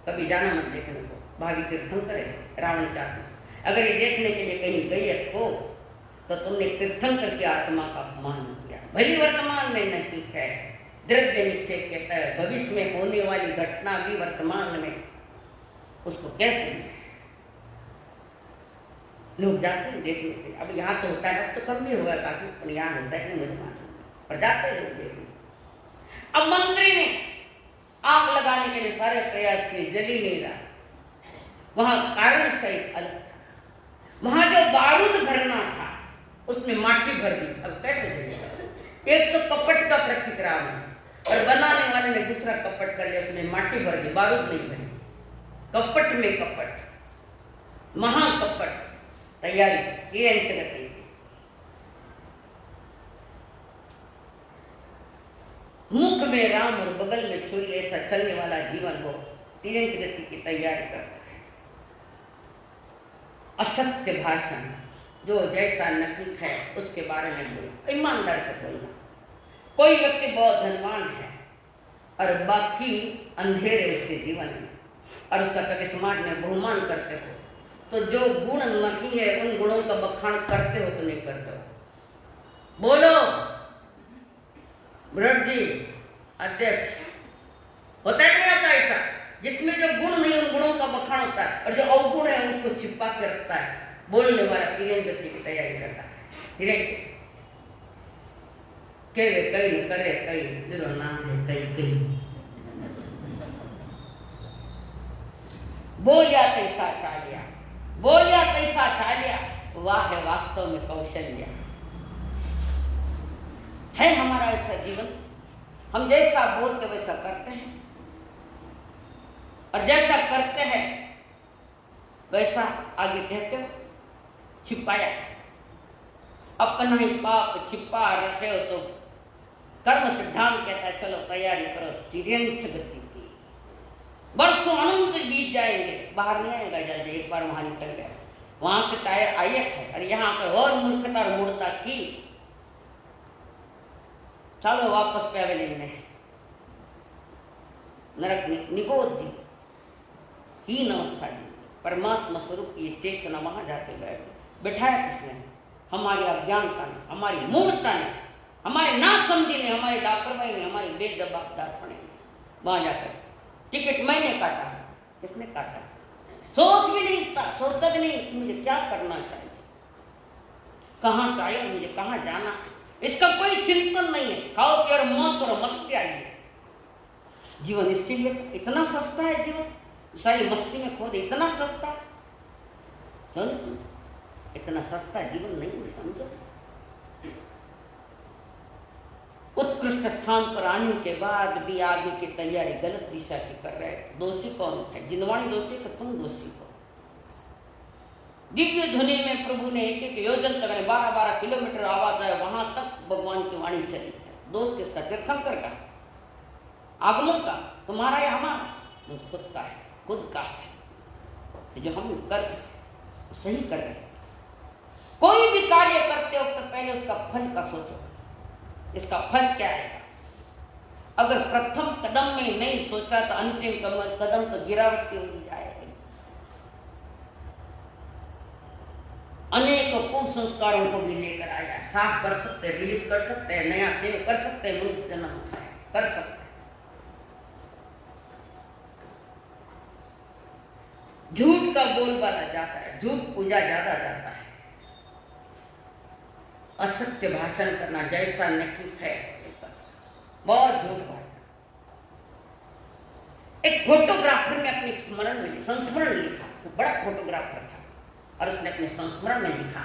कभी जाना मत देखने को, भावी तीर्थंकर है रावण का। अगर ये देखने के लिए कहीं गई हो तो तुमने तीर्थंकर की आत्मा का अपमान किया। भली वर्तमान में नहीं है, द्रव्य निक्षेप कहता है भविष्य में होने वाली घटना भी वर्तमान में उसको कैसे लोग जाते हैं देखने के लिए। अब यहाँ तो होता है, अब तो कम भी होगा काफी, पर यहाँ होता है नहीं मुझे मालूम, पर जाते लोग देखने। अब मंत्री ने आग लगाने के लिए सारे प्रयास किए, जली नहीं रहा। वहां कारण सहित अलग था। वहां जो बारूद भरना था उसमें माटी भर दी। अब कैसे जलेगा? एक तो कपट का प्रतीक रावण, और बनाने वाले ने दूसरा कपट कर लिया, उसमें माटी भर दी, बारूद नहीं भरी। कपट में कपट, महाकपट तैयारी ये चलती। मुख में राम और बगल में छुरी, ऐसा चलने वाला जीवन हो तिरंच गति की तैयारी करता है। असत्य भाषण, जो जैसा नतीक है उसके बारे में बोलना, ईमानदार से बोलना। कोई व्यक्ति बहुत धनवान है और बाकी अंधेरे से जीवन में, और उसका कभी समाज में बहुमान करते हो तो जो गुण नहीं है उन गुणों का बखान करते हो तो नहीं करते हो। बोलो ब्रट जी अध्यक्ष, होता है नहीं होता ऐसा? जिसमें जो गुण नहीं उन गुणों का बखान होता है, और जो अवगुण है उसको छिपा के रखता है। बोलने वाला तिरंच गति की तैयारी करता है। तिरंच केवे कई करे कई, दिलो नाम है कई कई। बोलिया कैसा चालिया, बोलिया कैसा चालिया, वाह है वास्तव में कौशल्या। है हमारा ऐसा जीवन, हम जैसा बोलते वैसा करते हैं, और जैसा करते हैं वैसा आगे कहते हो। छिपाया अपना ही पाप छिपा रहे हो तो कर्म सिद्धांत कहता है चलो तैयारी करो तिरंच गति की। वर्षों अनंत बीत जाएंगे, बाहर नहीं आएगा जल्दी। एक बार वहां निकल गया, वहां से आयत है, और यहाँ पर और मूर्खता और मूर्खता की। चलो वापस पैवेलियन में, नरक निगोद दी हीन अवस्था दी। परमात्मा स्वरूप की चेतना वहां जाके बैठाया किसने? हमारी अज्ञानता ने, हमारी मूर्खता ने, हमारे नासमझी ने, हमारी लापरवाही ने, हमारी बेजवाबदारपने ने वहां जाकर टिकट मैंने काटा। किसने काटा? सोच भी नहीं था, सोचता भी नहीं मुझे क्या करना चाहिए, कहां से आया, मुझे कहां जाना, इसका कोई चिंतन नहीं है। खाओ पियो मौत करो, मस्ती आई है। जीवन इसके लिए इतना सस्ता है, जीवन सारी मस्ती में खो दे, इतना सस्ता क्यों नहीं सुनते? इतना सस्ता जीवन नहीं है, समझो। उत्कृष्ट स्थान पर आने के बाद भी आगे की तैयारी गलत दिशा की कर रहे। दोषी कौन है? जिनवाणी दोषी तो तुम दोषी हो। दिव्य ध्वनि में प्रभु ने एक योजन तक 12-12 किलोमीटर आवाज है, वहां तक भगवान की वाणी चली है। दोष किसका? तीर्थंकर का, आगमन का, तुम्हारा या हमारा? दोष खुद का है, खुद का है। जो हम कर सही कर रहे। कोई भी कार्य करते हो तो पहले उसका फल का सोचो, इसका फल क्या आएगा। अगर प्रथम कदम में नहीं सोचा तो अंतिम कदम तो गिरावट की हो जाएगी। अनेक कुसंस्कारों को भी लेकर आया, साफ कर सकते हैं, विलिप कर सकते हैं, नया सेव कर सकते हैं, मनुष्य जन्म कर सकते हैं। झूठ का बोलबाला जाता है, झूठ पूजा ज्यादा जाता है। असत्य भाषण करना जैसा नहीं है, बहुत झूठ भाषण। एक फोटोग्राफर ने अपने संस्मरण लिखा, वो बड़ा फोटोग्राफर था, और उसने अपने संस्मरण में लिखा,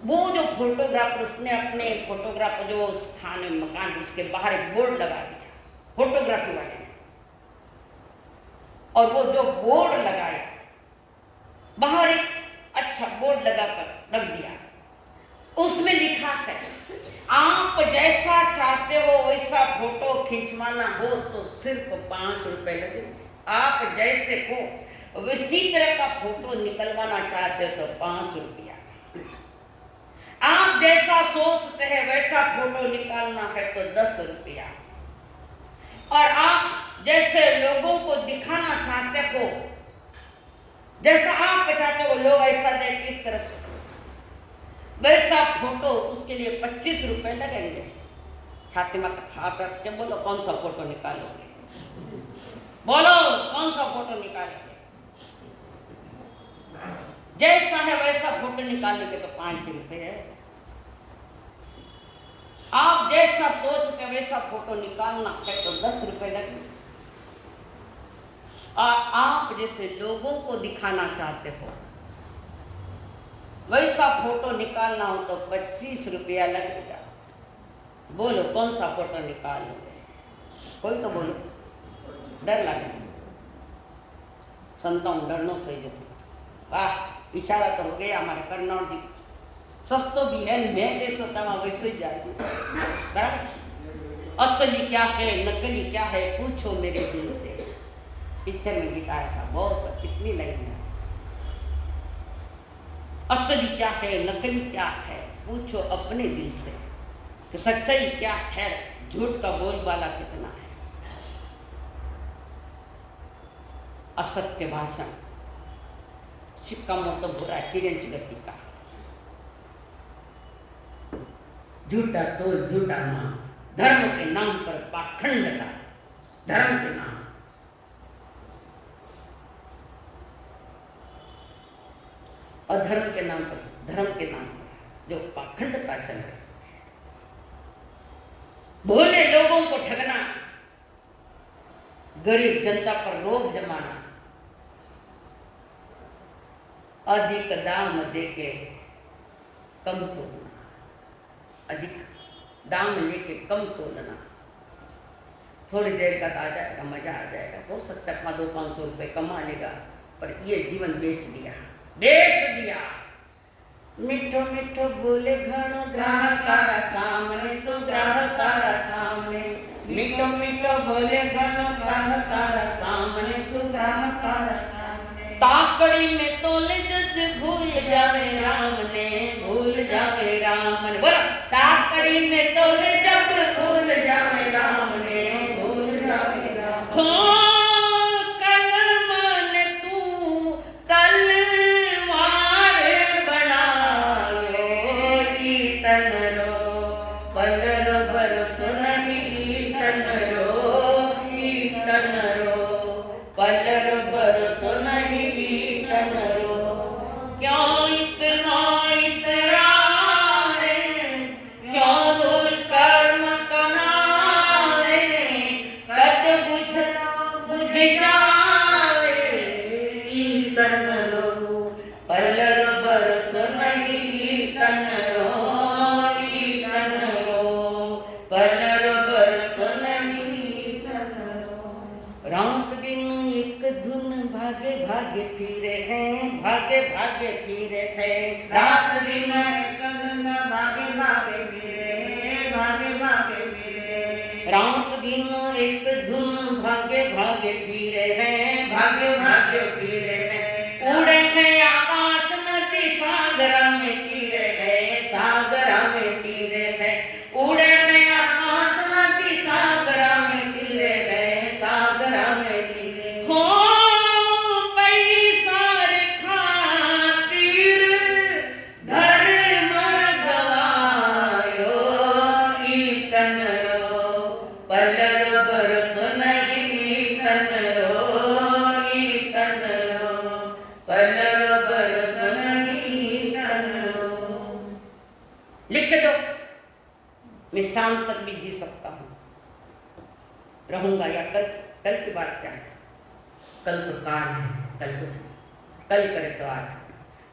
वो जो फोटोग्राफर, उसने अपने फोटोग्राफर जो स्थान है, मकान, उसके बाहर एक बोर्ड लगा दिया फोटोग्राफी वाले ने। और वो जो बोर्ड लगाया, बाहर एक अच्छा बोर्ड लगाकर रख दिया, उसमें लिखा है, आप जैसा चाहते हो वैसा फोटो खिंचवाना हो तो सिर्फ 5 रुपए लगेंगे। आप जैसे हो वैसी तरह का फोटो निकलवाना चाहते हो तो 5 रुपया। आप जैसा सोचते हैं वैसा फोटो निकालना है तो 10 रुपया। और आप जैसे लोगों को दिखाना चाहते हो, जैसा आप चाहते हो लोग ऐसा देखें इस तरह से, वैसा फोटो, उसके लिए 25 रुपए लगेंगे। छाती में हाथ रख के बोलो कौन सा फोटो निकालोगे, बोलो कौन सा फोटो निकालोगे। जैसा है वैसा फोटो निकालने के तो 5 रुपए है। आप जैसा सोच के वैसा फोटो निकालना है तो 10 रुपए लगेंगे। आप जैसे लोगों को दिखाना चाहते हो वैसा फोटो निकालना हो तो 25 रुपया लगेगा। बोलो कौन सा फोटो निकालोगे? कोई तो बोलो, डर लगे। संतान डरना चाहिए। वाह, इशारा तो हो गया हमारे कर्नौल जी। सस्तो भी है, मैं जैसा तमा वैसे ही जाएगी। असली क्या है नकली क्या है पूछो मेरे दिल से। पिक्चर में दिखाया था, बहुत कितनी लाइन है। असली क्या है नकली क्या है पूछो अपने दिल से, कि सच्चाई क्या है, झूठ का बोलबाला कितना है। असत्य भाषण सिक्का मोटो बुरा तिरंज गति का, झूठा तोल झूठा नाम, धर्म के नाम पर पाखंड का, धर्म के नाम। अधर्म के नाम पर, धर्म के नाम पर जो पाखंडता चल रही, भोले लोगों को ठगना, गरीब जनता पर रोग जमाना, अधिक दाम देके कम तोलना, अधिक दाम लेके कम तोलना। थोड़ी देर का आ जाएगा, मजा आ जाएगा, हो सकता है 200-500 रुपए कमा लेगा, पर ये जीवन बेच दिया। मिठो मिठो बोले घणो ग्राहकारा सामने, तो ग्राहकारा सामने। मिठो मिठो बोले घणो ग्राहकारा सामने, तो ग्राहकारा सामने। ताकड़ी में तोले जज भूल जावे राम ने, भूल जावे राम ने। बोलो ताकड़ी में तोले जब भूल जावे राम ने, भूल जावे राम। क्यों इतना रे, क्यों दुष्कर्म थे। रात दिन एक दिन भागे भागे फिरे, भागे भागे फिरे। रात दिन एक धुन भागे भागे फिरे हैं, भागे भागे फिरे हैं। उड़े हैं आकाश नदी सागरा में तीरे है, सागरा में तीरे है। उड़े हैं आकाश नदी सागरा में तीरे है, सागरा में तीरे। हो पैसा खातिर धर्म गवायो, ईतन रो पलर बरस नहीं, ईतन रो, ईतन रो पलर बरस नहीं, ईतन रो। लिख के दो, मैं शाम तक भी जी सकता हूँ, रहूंगा। या कल, कल की बात क्या है? कल तो काल है, कल कुछ नहीं। कल करे सो आज,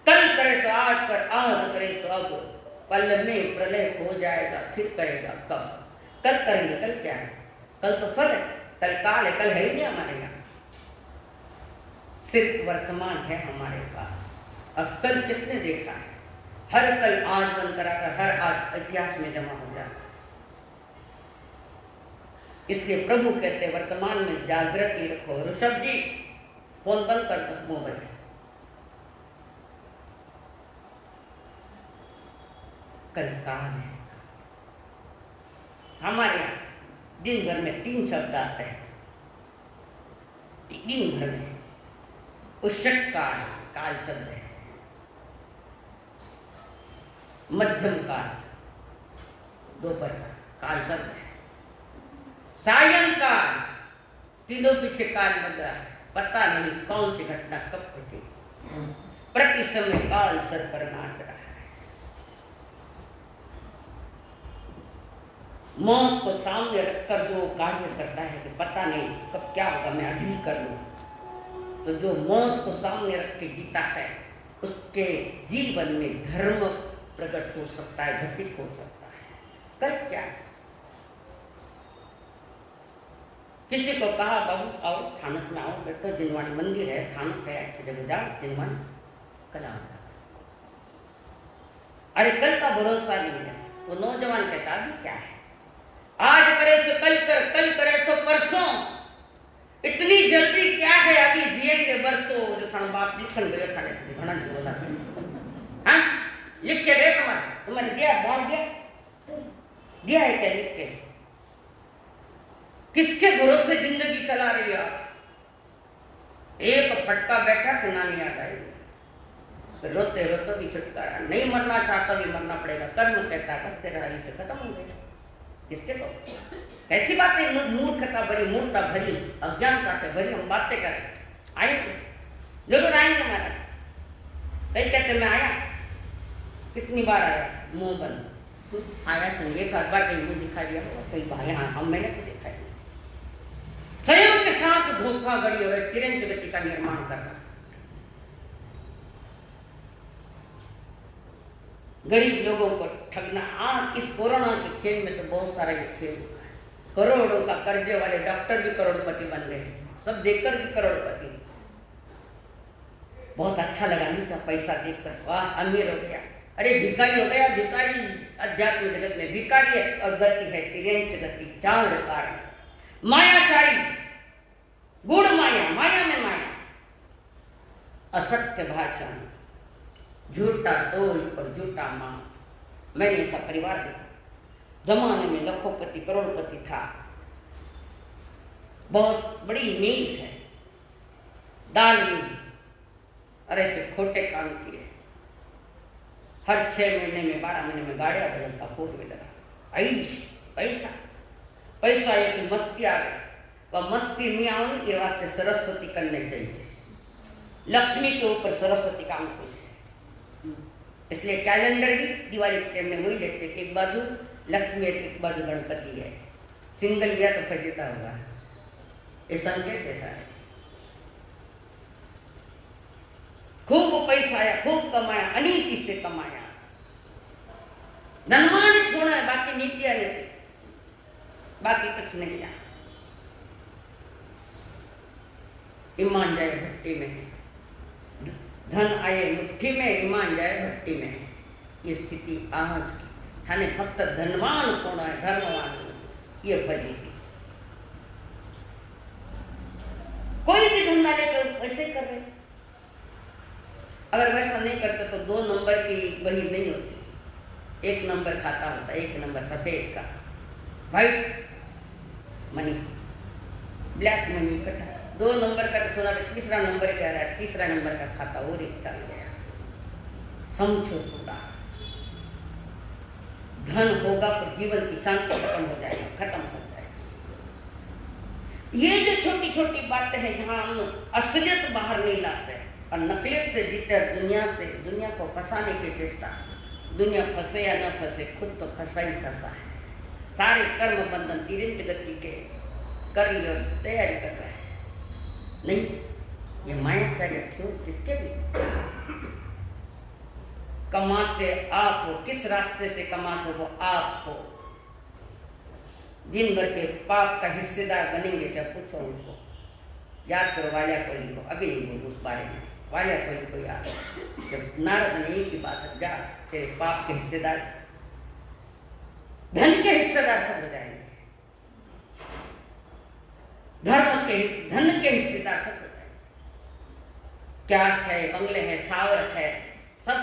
कल करे सो आज कर, आज करे सो अब। पल में प्रलय हो जाएगा, फिर करेगा कब? कल करेंगे, कल क्या है? कल तो फल है, कल काल है, कल है ही नहीं हमारे यहाँ। सिर्फ वर्तमान है हमारे पास। अब कल किसने देखा है? हर कल आज बन कराकर हर आज इतिहास में जमा हो जाता। इसलिए प्रभु कहते वर्तमान में जागृति रखो। ऋषभ जी फोन बंद कर दो, मोबाइल। कल काल है। हमारे यहाँ दिन भर में 3 शब्द आते हैं, दिन भर में। उषट काल, काल शब्द है। मध्यम काल, दोपहर काल शब्द है। सायंकाल, तीनों पीछे काल लग रहा है, पता नहीं कौन सी घटना कब घटी। प्रति समय काल सर पर नाच रहा है। मौत को सामने रखकर जो कार्य करता है कि पता नहीं कब क्या होगा, मैं अभी कर लूं, तो जो मौत को सामने रख के जीता है उसके जीवन में धर्म प्रकट हो सकता है, घटित हो सकता है। कल क्या? किसी को कहा बाबू आओ थानक में आओ, बैठो, जिनवानी मंदिर है, थानक है, अच्छी जगह जाओ, जिनवानी कल आओ। अरे कल का भरोसा नहीं है। वो नौजवान कहता अभी क्या है, आज करे सो कल कर, कल करे सो परसों, इतनी जल्दी क्या है, अभी जिएंगे बरसों। जो थाना बाप लिखन गए थाने घना बोला, हाँ लिख के दे, तुम्हारे दिया, बांध दिया है क्या लिख के? किसके भरोसे जिंदगी चला रही है आप? एक फटका बैठा कि नानी याद आएगी, रोते रोते भी छुटकारा। नहीं मरना चाहता भी मरना पड़ेगा, कर्म कहता करते रहा, इसे खत्म हो गया। किसके को? ऐसी बातें मूर्खता भरी, मूर्खता भरी, अज्ञानता से भरी हम बातें करें। आएंगे, जरूर आएंगे महाराज। कई कहते मैं आया, कितनी बार आया, मुंह बंद आया, सुनिए एक बार कहीं मुंह दिखा दिया, कई बार यहाँ हम मैंने तो देखा है। संयोग के साथ धोखाधड़ी और तिरंज गति का निर्माण करना, गरीब लोगों को ठगना। आज इस कोरोना के खेल में तो बहुत सारा ये खेल हुआ है। करोड़ों का कर्जे वाले डॉक्टर भी करोड़पति बन गए, सब देखकर भी करोड़पति। बहुत अच्छा लगा नहीं क्या पैसा देखकर, वाह अमीर हो गया। अरे भिखारी हो गया, भिखारी अध्यात्म जगत में भिखारी है और गति है तिरंज गति, चार कारण। मायाचारी, गुड़ माया, माया में माया, असत्य भाषण, झूठा तोल और झूठा मांग। मैंने इसका परिवार देखा, जमाने में लखोपति करोड़पति था, बहुत बड़ी मील है, दाल मील, और ऐसे खोटे काम किए। हर 6 महीने में 12 महीने में गाड़ियां बदलता, 4 व्हीलर, ऐश, पैसा पैसा। एक मस्ती आ गई, वह मस्ती नहीं आऊंगी, ये वास्ते सरस्वती करने चाहिए। लक्ष्मी के ऊपर सरस्वती का अंकुश है, इसलिए कैलेंडर भी दिवाली के टाइम में वही देखते कि एक बाजू लक्ष्मी एक बाजू गणपति है। सिंगल लिया तो फजीता होगा, ये संकेत कैसा है। खूब पैसा आया, खूब कमाया, अनीति से कमाया, धनवान छोड़ा है, बाकी नीतियां नहीं, बाकी कुछ नहीं है। ईमान जाए भट्टी में, धन आए मुट्ठी में, ईमान जाए भट्टी में। ये स्थिति आज की थाने फक्त धनवान कोण है, धर्मवान ये फजी। कोई भी धंधा लेकर वैसे कर रहे, अगर वैसा नहीं करते तो 2 नंबर की वही नहीं होती। 1 नंबर खाता होता, 1 नंबर सफेद का, व्हाइट मनी, ब्लैक मनी इकट्ठा। 2 नंबर का तो सोना, तीसरा नंबर कह रहा है, तीसरा नंबर का खाता और एक चल गया। समझो थोड़ा, धन होगा तो जीवन की शांति खत्म हो जाएगा, खत्म हो जाएगा। ये जो छोटी छोटी बातें हैं जहां हम असलियत बाहर नहीं लाते और नकलियत से जीते, दुनिया को फंसाने की चेष्टा। दुनिया फंसे या न फंसे, खुद तो फंसा ही फंसा है। सारे कर्म बंधन तिरंज गति के कर लिए और तैयारी कर रहे हैं। नहीं, ये माया चाहिए क्यों, किसके लिए कमाते आप हो, किस रास्ते से कमाते हो आप हो। दिन भर के पाप का हिस्सेदार बनेंगे क्या, पूछो उनको। याद करो वालिया कोली को, अभी नहीं बोलूं उस बारे में। वालिया कोली को याद, जब नारद ने एक ही बात है, जा तेरे पाप के हिस्सेदार, धन के हिस्सेदार सब हो जाएंगे, धन के हिस्सेदार सब हो जाएंगे। क्या है, बंगले है, स्थावर है, सब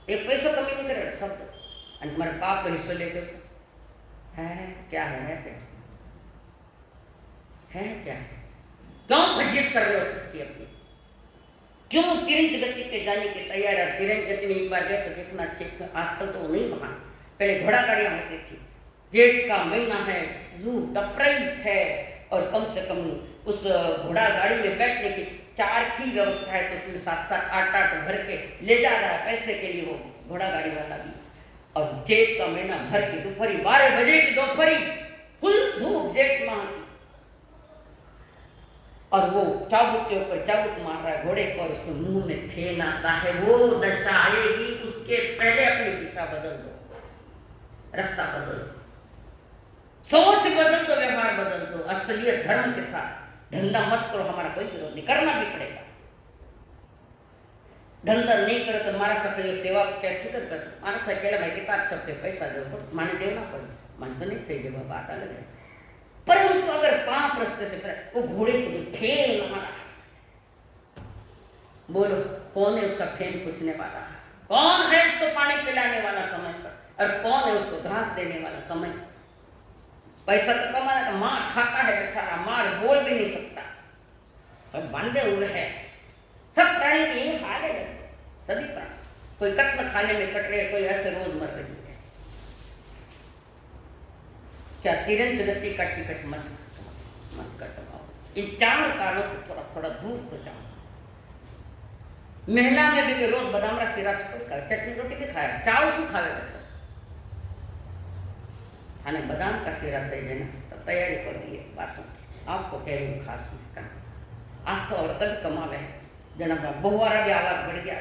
एक पैसों कमी नहीं करे सब, तुम्हारे पाप का हिस्सा लेके है क्या है क्या है क्या, क्यों फजियत कर रहे हो खुद अपनी, क्यों तिरंज गति के जाने के तैयार है। तिरंज गति में एक बार गए तो देखना चेक, आजकल तो नहीं वहां, पहले घोड़ा गाड़ियां होती थी। जेठ का महीना है, रूह तपरईत है, और कम से कम उस घोड़ा गाड़ी में बैठने की 4 की व्यवस्था है, तो उसमें 7-7 8-8 भर के ले जा रहा है पैसे के लिए वो घोड़ा गाड़ी वाला भी। और जेठ का महीना भर की दोपहरी 12 बजे की दोपहरी, फुल धूप जेठ माह, और वो चाबुक के ऊपर चाबुक मार रहा है घोड़े को, और उसके मुंह में फेन आता है। वो दशा आएगी, उसके पहले अपनी दिशा बदल दो, रास्ता बदल दो, सोच बदल दो, व्यवहार बदल दो, असलियत धर्म के साथ। धंधा मत करो, हमारा कोई विरोध नहीं, करना भी पड़ेगा। धंधा नहीं करो तो मारा सकते सेवा क्या फिक्र कर, मारा सकेला भाई किताब छपे पैसा दो, माने देना पड़े, मन तो नहीं चाहिए बाबा, बात अलग है। परंतु अगर 5 रास्ते से वो घोड़े को फेन मारा, बोलो कौन है उसका फेन पूछने वाला, कौन है उसको पानी पिलाने वाला समय पर, और कौन है उसको घास देने वाला समय। पैसा तो कमाना, तो मार खाता है बेचारा, मार बोल भी नहीं सकता, सब बांधे हुए हैं। सब प्राणी की यही हाल है, सभी प्राणी, कोई कत्ल खाने में कट रहे, कोई ऐसे रोज मर रही है। क्या तिरंज गति का टिकट मत कटवाओ। इन 4 कारणों से थोड़ा थोड़ा दूर हो जाओ। महिला में भी रोज बादाम का सिरा चटनी रोटी भी खाया, चाव से खावे खाने बादाम का सिरा चाहिए ना, तो तैयारी कर दी है बातों की। आपको कह रही हूँ खास में करना, आज तो औरत भी कमावे है, जना बहुवारा भी आवाज बढ़ गया,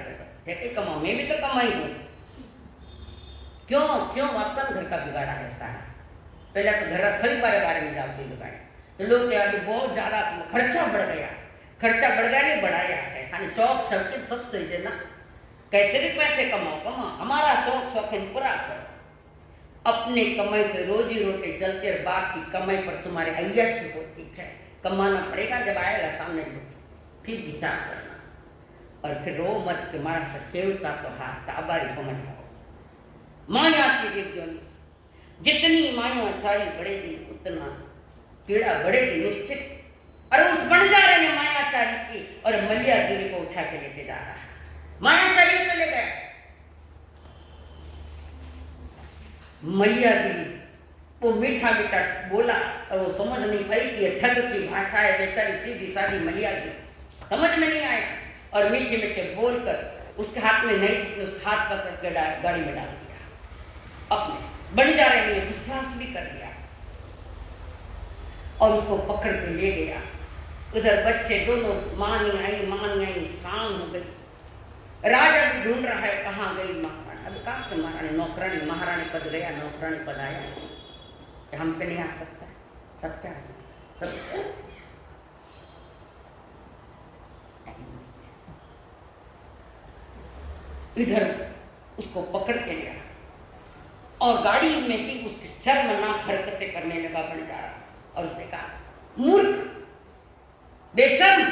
है कमाओ, मैं भी तो कमाई हूँ। क्यों अपन घर का बिगाड़ा है सारा। पहले तो घर खरीदारे बारे में जाती लगाए, तो लोग अभी बहुत ज्यादा खर्चा बढ़ गया, नहीं बढ़ाया है, खाली शौक सबके सब चाहिए ना, कैसे भी पैसे कमाओ, हमारा शौक पूरा करो। अपने कमाई से रोजी रोटी चलते, बाकी कमाई पर तुम्हारे अय्याशी होती है। कमाना पड़ेगा, जब आएगा सामने फिर विचार करना, और फिर रो मत के मारा सकेवता तो हाथ आबारी समझ जाओ। माया की विज्ञान, जितनी माया चारी बढ़ेगी उतना पीड़ा बढ़ेगी निश्चित। और उस बन जा रहे हैं मायाचारी की, और मलियागिरी को उठा के लेके जा रहा है। मायाचारी चले गए, मलियागिरी वो मीठा मीठा बोला, और वो समझ नहीं पाई कि ये ठग की भाषा है, बेचारी सीधी सादी मलियागिरी समझ में नहीं आया, और मीठे मीठे बोलकर उसके हाथ में नहीं, उसके हाथ पकड़ के गाड़ी में डाल दिया। अपने बन जा रहे हैं, विश्वास भी कर लिया, और उसको पकड़ के ले गया। उधर बच्चे दोनों, मां नहीं आई, शाम हो गई। राजा भी ढूंढ रहा है कहाँ गई महारानी। अब कहा से महारानी, नौकरानी, महारानी पद गया, नौकरानी पद आया, हम पे नहीं आ सकता, सब क्या आ सकता, सब इधर उसको पकड़ के लिया और गाड़ी में ही उसकी शर्मनाक हरकतें करने लगा बंजारा। और उसने कहा, मूर्ख, बेशर्म,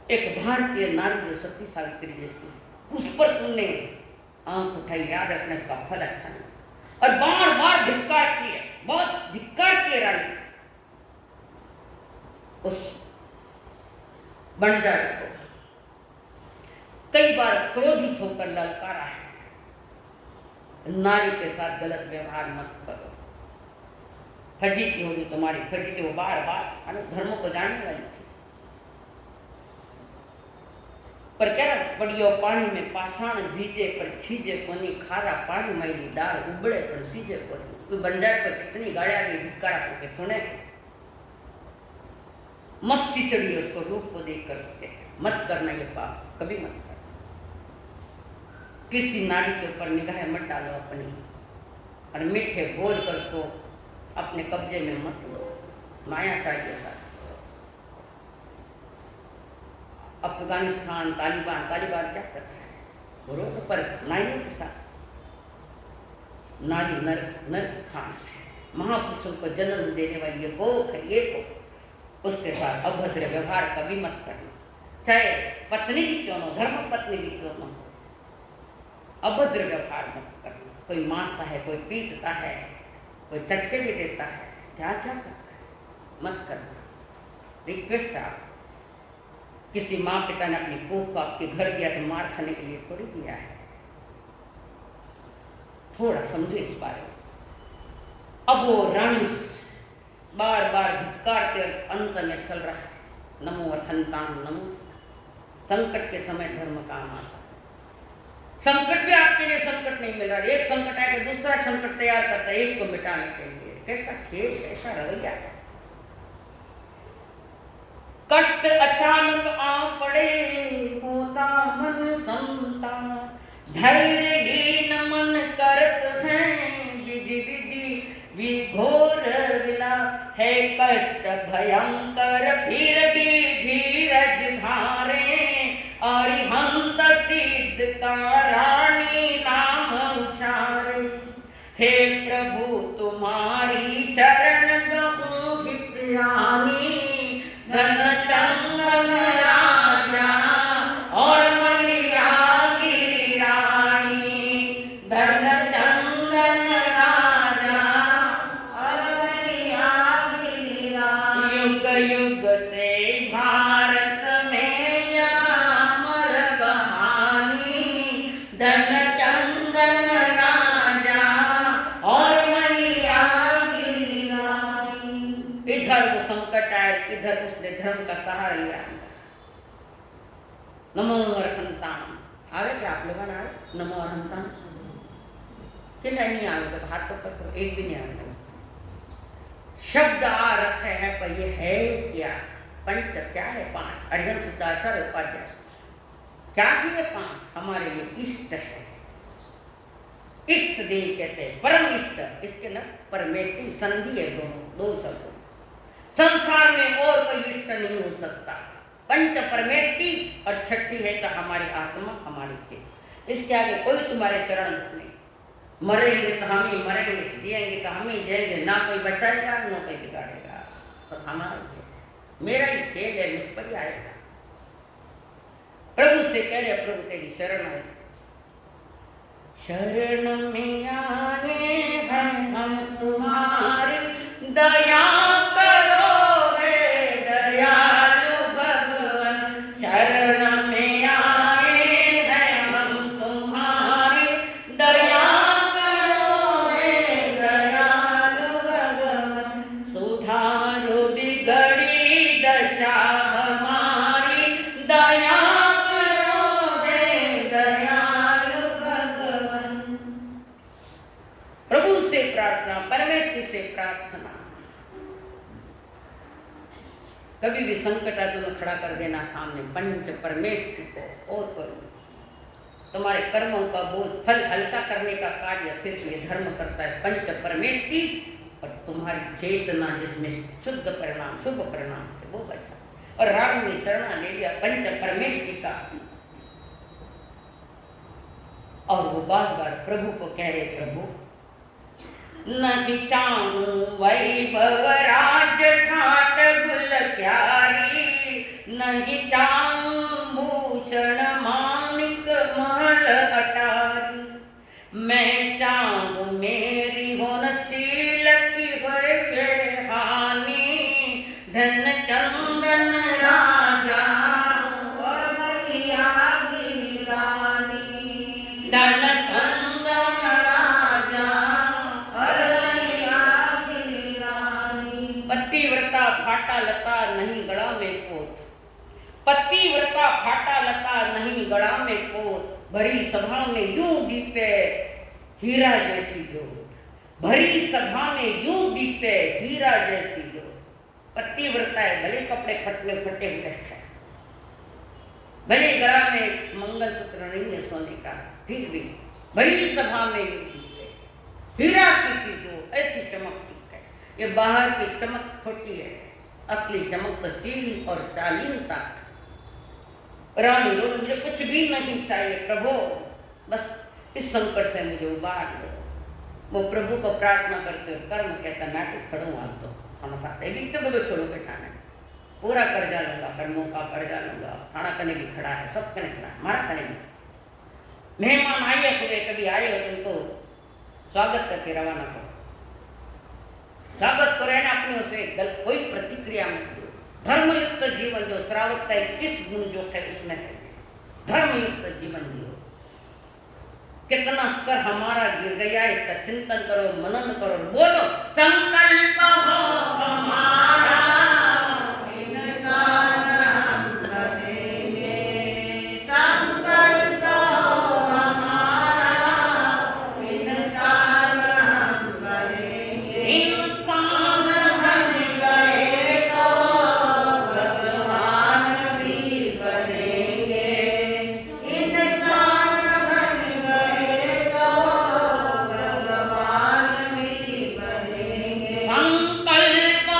एक भारतीय नारी जो सती सावित्री जैसी, उस पर तुमने आंख उठाई, याद रखना इसका फल अच्छा नहीं। और बार बार धिक्कार किया, बहुत धिक्कार किए रानी उस बंजारे को। कई बार क्रोधित होकर ललकारा है, नारी के साथ गलत व्यवहार मत करो, फजीती होगी तुम्हारी फजीती। वो बार बार धर्मों को जानने वाली थी, पर क्या पड़ियो पानी में पाषाण भीजे पर छीजे कोनी, खारा पानी मैली दाल उबड़े पर सीजे कोनी। तो बंजारे पर कितनी गाड़ियां गई, धिक्कारा करके सुने, मस्ती चढ़ी उसको रूप को देखकर उसके। मत करना ये पाप, कभी मत करना। किसी नारी के ऊपर निगाह मत डालो अपनी, और मीठे बोल कर उसको अपने कब्जे में मत लो। माया चाहिए साथ। अफगानिस्तान तालिबान क्या करता है, रोड पर नारियों के साथ, नारी नर खान है, महापुरुषों को जन्म देने वाली ये गोख है, ये को उसके साथ अभद्र व्यवहार कभी मत करना, चाहे पत्नी भी क्यों न हो, धर्म पत्नी भी क्यों न हो, अभद्र व्यवहार मत करना। कोई मारता है, कोई पीटता है, कोई चटके भी देता है, क्या क्या करता है, मत करना। रिक्वेस्ट आप, किसी माँ पिता ने अपनी पोख को आपके घर दिया तो मार खाने के लिए थोड़ी दिया है। थोड़ा समझो इस बारे में। अब वो रंग बार बार धिक्कार के अंत में चल रहा है, नमो अर्थंतान नमो। संकट के समय धर्म काम आता है। संकट भी आपके लिए संकट नहीं मिल रहा, एक संकट आए तो दूसरा संकट तैयार करता है एक को मिटाने के लिए। कैसा खेल, कैसा रवैया है। कष्ट अचानक आ पड़े, होता मन समता, धैर्यहीन मन करत हैं, विधि विधि विघोर विला है। कष्ट भयंकर फिर भी धीरज धारे, अरिहंत सिद्ध का रानी नाम उचारे। हे प्रभु तुम्हारी शरण गहूँ विप्रियानी, धन चंदन राजा और मलिया गिरी रानी। धन चंदन राजा और मलिया गिरी रानी। युग युग से भारत में अमर कहानी, धन चंदन राजा और मलिया गिरी रानी। इधर वो संकट आए, इधर उसने धर्म का सहारा लिया। नमो अर्थंतान आवे क्या आप लोगों ने? नमो अर्थंतान कि नहीं आवे तो हाथ तो एक भी नहीं आवे। शब्द आ रखे हैं पर ये है क्या? पंच क्या है? पांच। अरिहंत सिद्धाचार्य उपाध्याय क्या है ये पांच? हमारे लिए इष्ट है। इष्ट देव कहते हैं, परम इष्ट। इसके न परमेष्टि संधि है, दो शब्द। संसार में और कोई इष्ट नहीं हो सकता। पंच परमेष्टि और छठी है तो हमारी आत्मा, हमारी चित्त। इसके आगे कोई तुम्हारे शरण नहीं। मरेंगे तो हम ही मरेंगे, जिएंगे तो हम ही जिएंगे। ना कोई बचाएगा ना कोई बिगाड़ेगा, सब हमारा ही है। मेरा ही खेल है, मुझ पर ही आएगा। प्रभु से कह रहे, प्रभु तेरी शरण है। शरण में आए हैं हम तुम्हारी, दया करो हे दयालु भगवान। शरण में आए हैं हम तुम्हारी, दया करो हे दयालु भगवान। सुधारो बिगड़ी दशा हमारी, दया करो हे दयालु भगवान। प्रभु से प्रार्थना, परमेश्वर से प्रार्थना। कभी भी संकट आए तो खड़ा कर देना सामने पंच परमेश्वर को। और कोई तुम्हारे कर्मों का बोझ फल हल्का करने का कार्य सिर्फ ये धर्म करता है, पंच परमेश्वर। और तुम्हारी चेतना जिसमें शुद्ध परिणाम, शुभ परिणाम है, वो बचा। और राम ने शरणा ले लिया पंच परमेश जी का। और वो बार बार प्रभु को कह रहे, प्रभु नहीं चाहूं वैभव राज ठाट गुल क्यारी, नहीं चाहूं भूषण मानिक महल अटारी, मैं चाहूं मेरी होनशील की होए हानि, धन चंदन राजा और मैया की रानी, धन चंदन राजा और मैया की रानी। पतिव्रता फाटा लता नहीं गड़ा में पोत, पतिव्रता फाटा लता नहीं गड़ा में पोत, भरी सभा में यूं दीपे हीरा जैसी जोत, भरी सभा में यूं दीपे हीरा जैसी जोत। पतिव्रता है, भले कपड़े फटे हुए हैं, भले गला में एक मंगलसूत्र नहीं है सोने का, फिर भी भरी सभा में यूं दीपे हीरा किसी जोत, ऐसी चमकती है। ये बाहर की चमक खोटी है, असली चमक तो शील और शालीनता। रानी बोली, मुझे कुछ भी नहीं चाहिए प्रभु, बस इस संकट से मुझे उबार दो। वो प्रभु को प्रार्थना करते हुए कर्म कहता, मैं कुछ खड़ूँ आप तो खाना साथ भी तो बोलो छोड़ो बेटा, मैं पूरा कर्जा लूंगा, कर्मों का कर्जा लूंगा, खाना करने भी खड़ा है, सब करने खड़ा है, हमारा करने भी। मेहमान आइए हुए, कभी आए हो तुमको स्वागत करके रवाना करो, स्वागत करो ना अपने उसे कोई प्रतिक्रिया मत दो। धर्मयुक्त जीवन जो श्रावक का 21 गुण जो है उसमें है, धर्मयुक्त जीवन जियो। कितना स्तर हमारा गिर गया, इसका चिंतन करो, मनन करो, बोलो संकल्प हो हमारा, इंसान हम करेंगे, संकल्प हो हमारा, इंसान हम करेंगे, इंसान बन गए तो भगवान भी बनेंगे, इंसान बन गए तो भगवान भी बनेंगे, संकल्प हो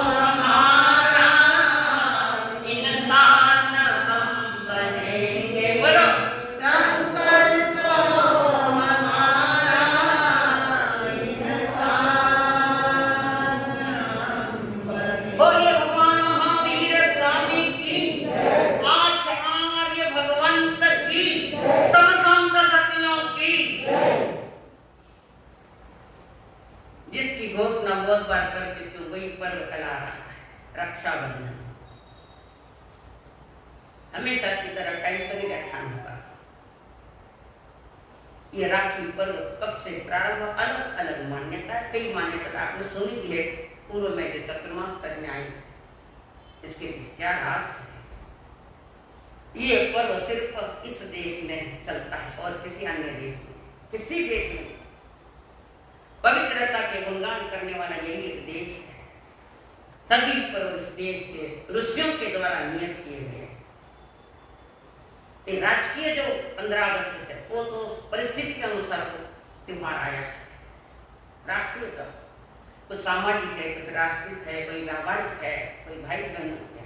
हमारा, इंसान हम बनेंगे, बोलो संकल्प हो हमारा, इंसान हम बनेंगे। बोलिए भगवान महावीर स्वामी की, आचार्य भगवंत की, सब संत सतियों की। जिसकी घोषणा बहुत बार कर चुकी हूँ, वही पर्व कल आ रहा है, रक्षाबंधन। हमेशा की तरह टाइम से नहीं व्याख्यान होगा। ये राखी पर्व कब से प्रारंभ, अलग अलग मान्यता है, कई मान्यता आपने सुनी भी है। पूर्व में जो चतुर्मास करने आई, इसके क्या राज है। ये पर्व सिर्फ इस देश में चलता है और किसी अन्य देश में, किसी देश में पवित्रता के गुणगान करने वाला यही एक देश है। सभी पर्व इस देश के ऋषियों के द्वारा नियत किए गए। राजकीय जो 15 अगस्त से, वो तो परिस्थिति के अनुसार त्योहार आया है। राष्ट्रीय का कुछ सामाजिक है, कुछ राष्ट्रीय है, कोई व्यावहारिक है, कोई भाई बहन है,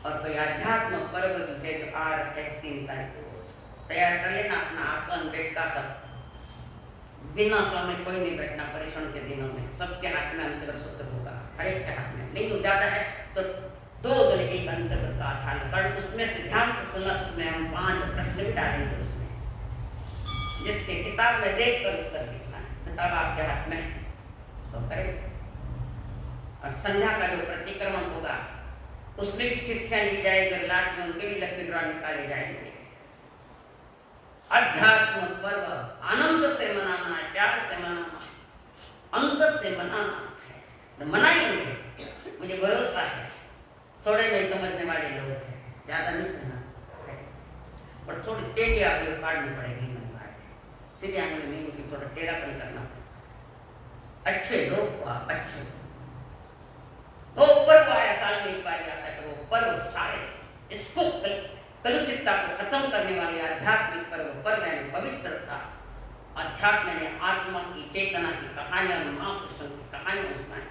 और कोई आध्यात्म पर्व भी है जो आ रखे 3 तारीख को। तैयार कर लेना अपना आसन, बेड का सब। बिना समय कोई नहीं बैठना परीक्षण के दिनों में, सबके हाथ में अंतर सूत्र होगा, हर एक के हाथ में। नहीं हो जाता है तो 2 जन एक अंतर का ठान कर, उसमें से ध्यान से सुना, उसमें हम 5 प्रश्न भी डालेंगे उसमें, जिसके किताब में देख कर उत्तर लिखना है। किताब आपके हाथ में तो करें। और संध्या का जो प्रतिक्रमण होगा उसमें भी चिट्ठियां ली जाएगी और लास्ट में उनके भी लकी ड्रॉ निकाले जाएंगे। अध्यात्म पर्व आनंद से मनाना है, प्यार से मनाना है, अंतर से मनाना है। मनाएंगे, मुझे भरोसा है। थोड़े में समझने वाले लोग हैं, ज्यादा नहीं करना, और थोड़ी टेढ़ी आगे काटनी पड़ेगी। सीधे आंगन में इनकी थोड़ा टेढ़ापन करना पड़ेगा। अच्छे लोग को आप अच्छे वो पर्व आया, साल में एक बार आता है, वो पर्व सारे इसको कलुषितता को खत्म करने वाले आध्यात्मिक पर्व यानी पवित्रता, अध्यात्म ने आत्मा की चेतना की कहानियां, महापुरुषों की कहानियां सुनाई।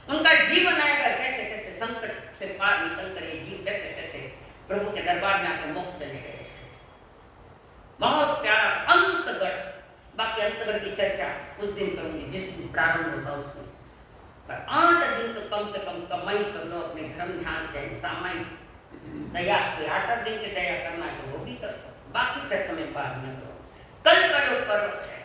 उनका जीवन आएगा कैसे कैसे संकट से पार निकल कर ये जीव कैसे कैसे प्रभु के दरबार में आकर मोक्ष चले गए। बहुत प्यारा अंतगढ़, बाकी अंतगढ़ की चर्चा उस दिन करूंगी जिस दिन प्रारंभ होगा उसमें। पर 8 दिन तो कम से कम कमाई कर लो अपने धर्म ध्यान चाहिए सामायिक दया, कोई 8 दिन की दया करना है तो वो भी कर सकते, बाकी चर्चा में बात न करो। कल का जो पर्व है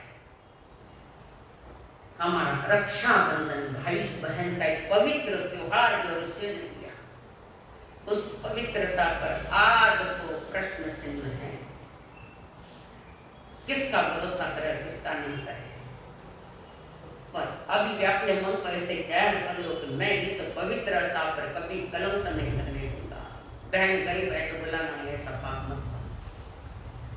हमारा रक्षाबंधन, भाई बहन का एक पवित्र त्योहार जो ऋषि ने दिया, उस पवित्रता पर आज तो प्रश्न चिन्ह है। किसका भरोसा करे, किसका नहीं करे। पर अभी भी अपने मन को ऐसे तैयार कर लो कि मैं इस पवित्रता पर कभी कलंक नहीं करने दूंगा। बहन गरीब है तो बुलाना ऐसा पाप मत करो।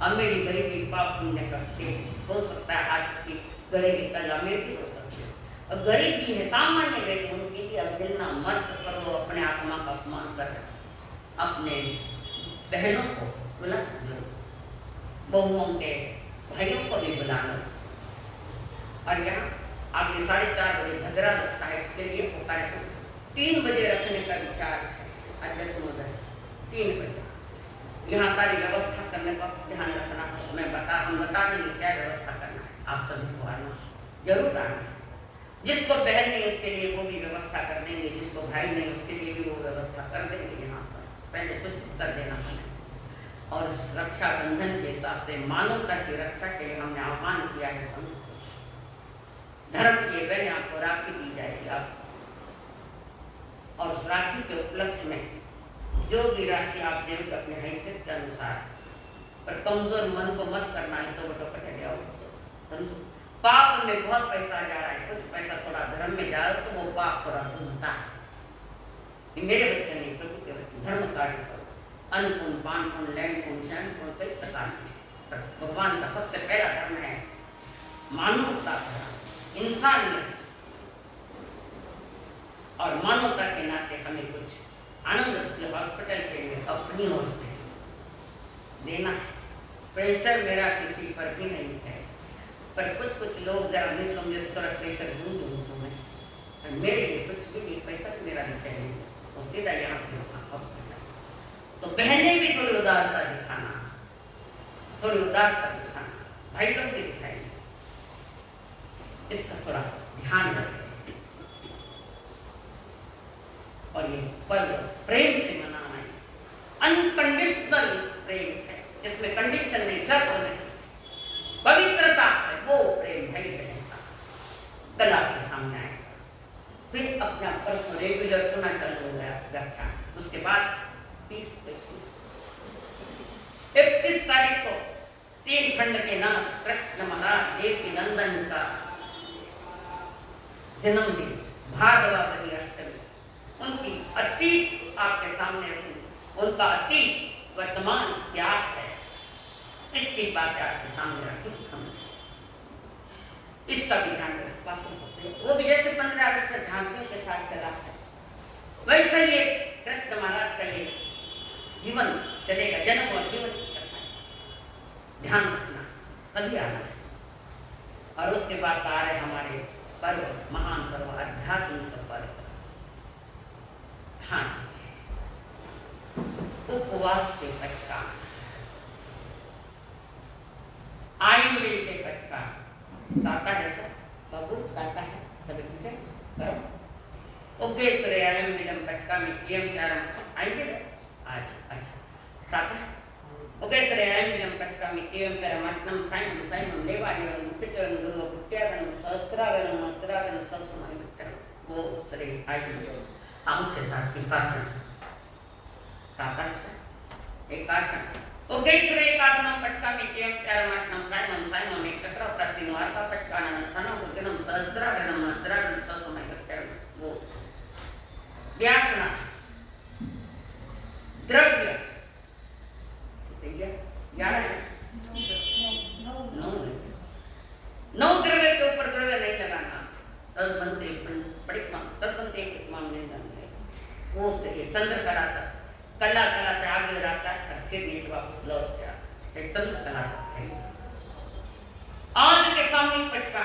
अमीरी गरीबी पाप पुण्य करते हो सकता है, आज की गरीबी कल अमीर भी हो सकती है। और गरीबी है सामान्य व्यक्ति, उनकी भी अवहेलना मत करो, अपने आत्मा का अपमान कर अपने बहनों को बुला लो, बहुओं के भाइयों को भी बुलाना। और यहाँ आगे 4:30 बजे भजरा लगता है, इसके लिए वो कार्यक्रम 3 बजे रखने का विचार है। अध्यक्ष महोदय 3 बजे यहाँ सारी व्यवस्था करने का ध्यान रखना। हम बता देंगे क्या व्यवस्था करना है, आप सभी को आना जरूर आना। जिसको बहन नहीं उसके लिए वो भी व्यवस्था कर देंगे, जिसको भाई नहीं उसके लिए भी वो व्यवस्था कर देंगे। यहाँ पर पहले सूचित कर देना हमें। और रक्षाबंधन के हिसाब से मानवता की रक्षा के लिए हमने आह्वान किया है। धर्म की बहन आपको राखी दी जाएगी आप, और उस राखी के उपलक्ष्य में जो भी राशि आप देंगे अपने हैसियत के अनुसार, पर कमजोर मन को मत करना है तो बटो पटे जाओ। पाप में बहुत पैसा जा रहा है, कुछ पैसा थोड़ा धर्म में जा रहा है तो वो पाप थोड़ा धुलता है। मेरे बच्चे नहीं, प्रभु के बच्चे धर्म कार्य करो। अन्नपूर्ण, पानपूर्ण, लैंडपूर्ण, शयनपूर्ण कई प्रकार के, पर भगवान का सबसे पहला धर्म है मानवता धर्म, इंसानियत। और मानवता के नाते हमें कुछ आनंद हॉस्पिटल के लिए अपनी ओर से देना है। प्रेशर मेरा किसी पर भी नहीं है, पर कुछ लोग जरा नहीं समझे थोड़ा प्रेशर दूं मैं, और मेरे लिए कुछ भी पैसा मेरा विषय नहीं, तो सीधा यहाँ पे हॉस्पिटल। तो बहनें भी थोड़ी उदारता दिखाना, थोड़ी उदारता दिखाना, भाई लोग भी दिखाएंगे, इसका थोड़ा ध्यान रखें। और ये पर्व प्रेम से मनाना है, अनकंडीशनल प्रेम है, जिसमें कंडीशन नहीं, शर्त नहीं, पवित्रता है, वो प्रेम भाई बहन का कल आपके सामने आएगा। फिर अपना पर्सनल रेगुलर सुना चालू हो गया व्याख्यान। उसके बाद 31 तारीख को 3 खंड के नाम कृष्ण महाराज देवकी नंदन का जन्मदिन, भार्गवावती अष्टमी। उनकी अतीत आपके सामने रखी, उनका अतीत वर्तमान क्या है इसकी बात आपके सामने रखी हमने, इसका भी ध्यान रखें। वो भी जैसे 15 अगस्त में झांकियों के साथ चला है, वैसे ये कृष्ण महाराज का ये जीवन चलेगा, जन्म और जीवन चलना है, ध्यान रखना, तभी आना है। और उसके बाद आ रहे हमारे पर्व, महान पर्व, आध्यात्मिक पर्व। हाँ, उपवास के पचकान, आयुर्वेद के पचकान साता है सर बाबू, साता है तभी ठीक है करो। उग्गेश्वरे आयम विलम पचका में एम चारम आएंगे आज। अच्छा साता है उग्गेश्वरे आयम विलम पचका में एम परमात्मम साइम साइम देवालयम मुक्तिजन गुरु कुट्यागन सहस्त्रागन मंत्रागन सब समय विक्टर वो श्री आयुर्वेद। हाँ उसके साथ विपासन साता है एक आसन उग्गेश्वरे एकासनम पचका में एम परमात्मम साइम साइम एक तत्र प्रतिनिवार का पचकानन थाना उद्गनम सहस्त्रागन मंत्रागन सब समय विक्टर वो व्यासना द्रव्य 9 द्रव्य के ऊपर द्रव्य नहीं लगाना, तदबंते तदबंते नहीं लगाना। वो से चंद्र कला तक कला से आगे रहता है, फिर नीचे वापस लौट गया, तंत्र कला तक है। आज के सामने पचका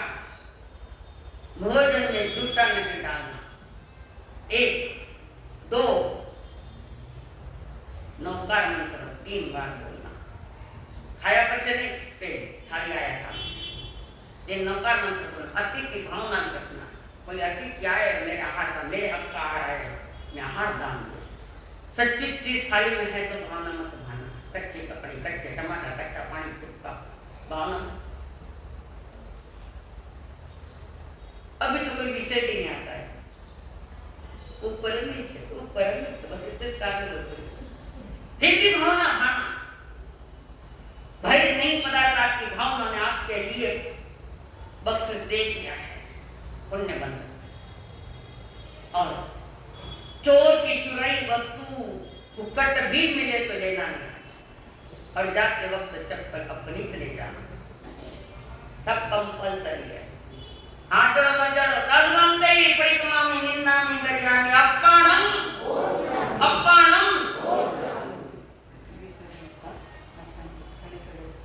भोजन में झूठा नहीं डालना, 1 2 नौकार मंत्र 3 बार बोलना। खाया पचे नहीं पेट थाली आया था। ये नौकार मंत्र बोलना। अति की भावना रखना। कोई अति क्या है मेरे आहार का, मेरे हक का आहार है, मैं आहार दान दूं। सच्ची चीज थाली में है तो भावना मत भाना। कच्चे कपड़े, कच्चे टमाटर, कच्चा पानी, चुपका भावना। अभी तो कोई विषय भी नहीं आता है। ऊपर नीचे बस इतने कार्य होते। फिर भी भावना भाना। भाई नहीं पदार्थ आपकी भावना ने आपके लिए बख्शिश दे दिया है, पुण्य बन। और चोर की चुराई वस्तु फुकट भी मिले तो लेना नहीं, और जाते वक्त चप्पल अपनी चले जाना, सब कंपल्सरी है। आटो मजर तलवंते परिक्रमामि निन्नामि गजामि अप्पाणम।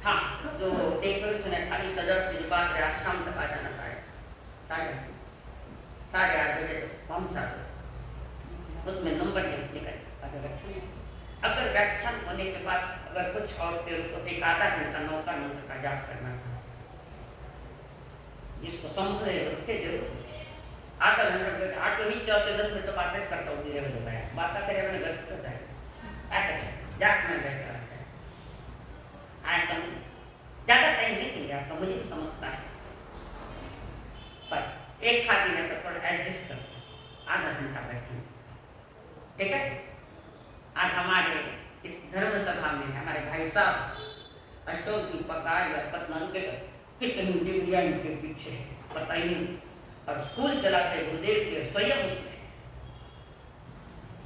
हाँ, तो डेकोरेशन है, खाली सजावट की बात है। आप शाम तक आ जाना, साढ़े 8 बजे पहुंचा दो। उसमें नंबर निकल। अगर व्याख्यान होने के बाद अगर कुछ और तो एक आधा घंटा नौका मंत्र का जाप करना था। जिसको समझ रहे उसके जरूर आधा घंटा आटो नहीं चलते 10 मिनट तो बात करता हूँ। धीरे धीरे बात करे मैंने गलत करता है जाप में बैठा रहता है। आज तक ज्यादा टाइम नहीं देंगे आपका, मुझे भी समझता है, पर एक खाती में से थोड़ा एडजस्ट कर आधा घंटा बैठे। ठीक है। आज हमारे इस धर्म सभा में हमारे भाई साहब अशोक जी पकाल पत्न के कितनी डिग्रियां इनके पीछे पता ही नहीं, और स्कूल चलाते गुरुदेव के स्वयं उसमें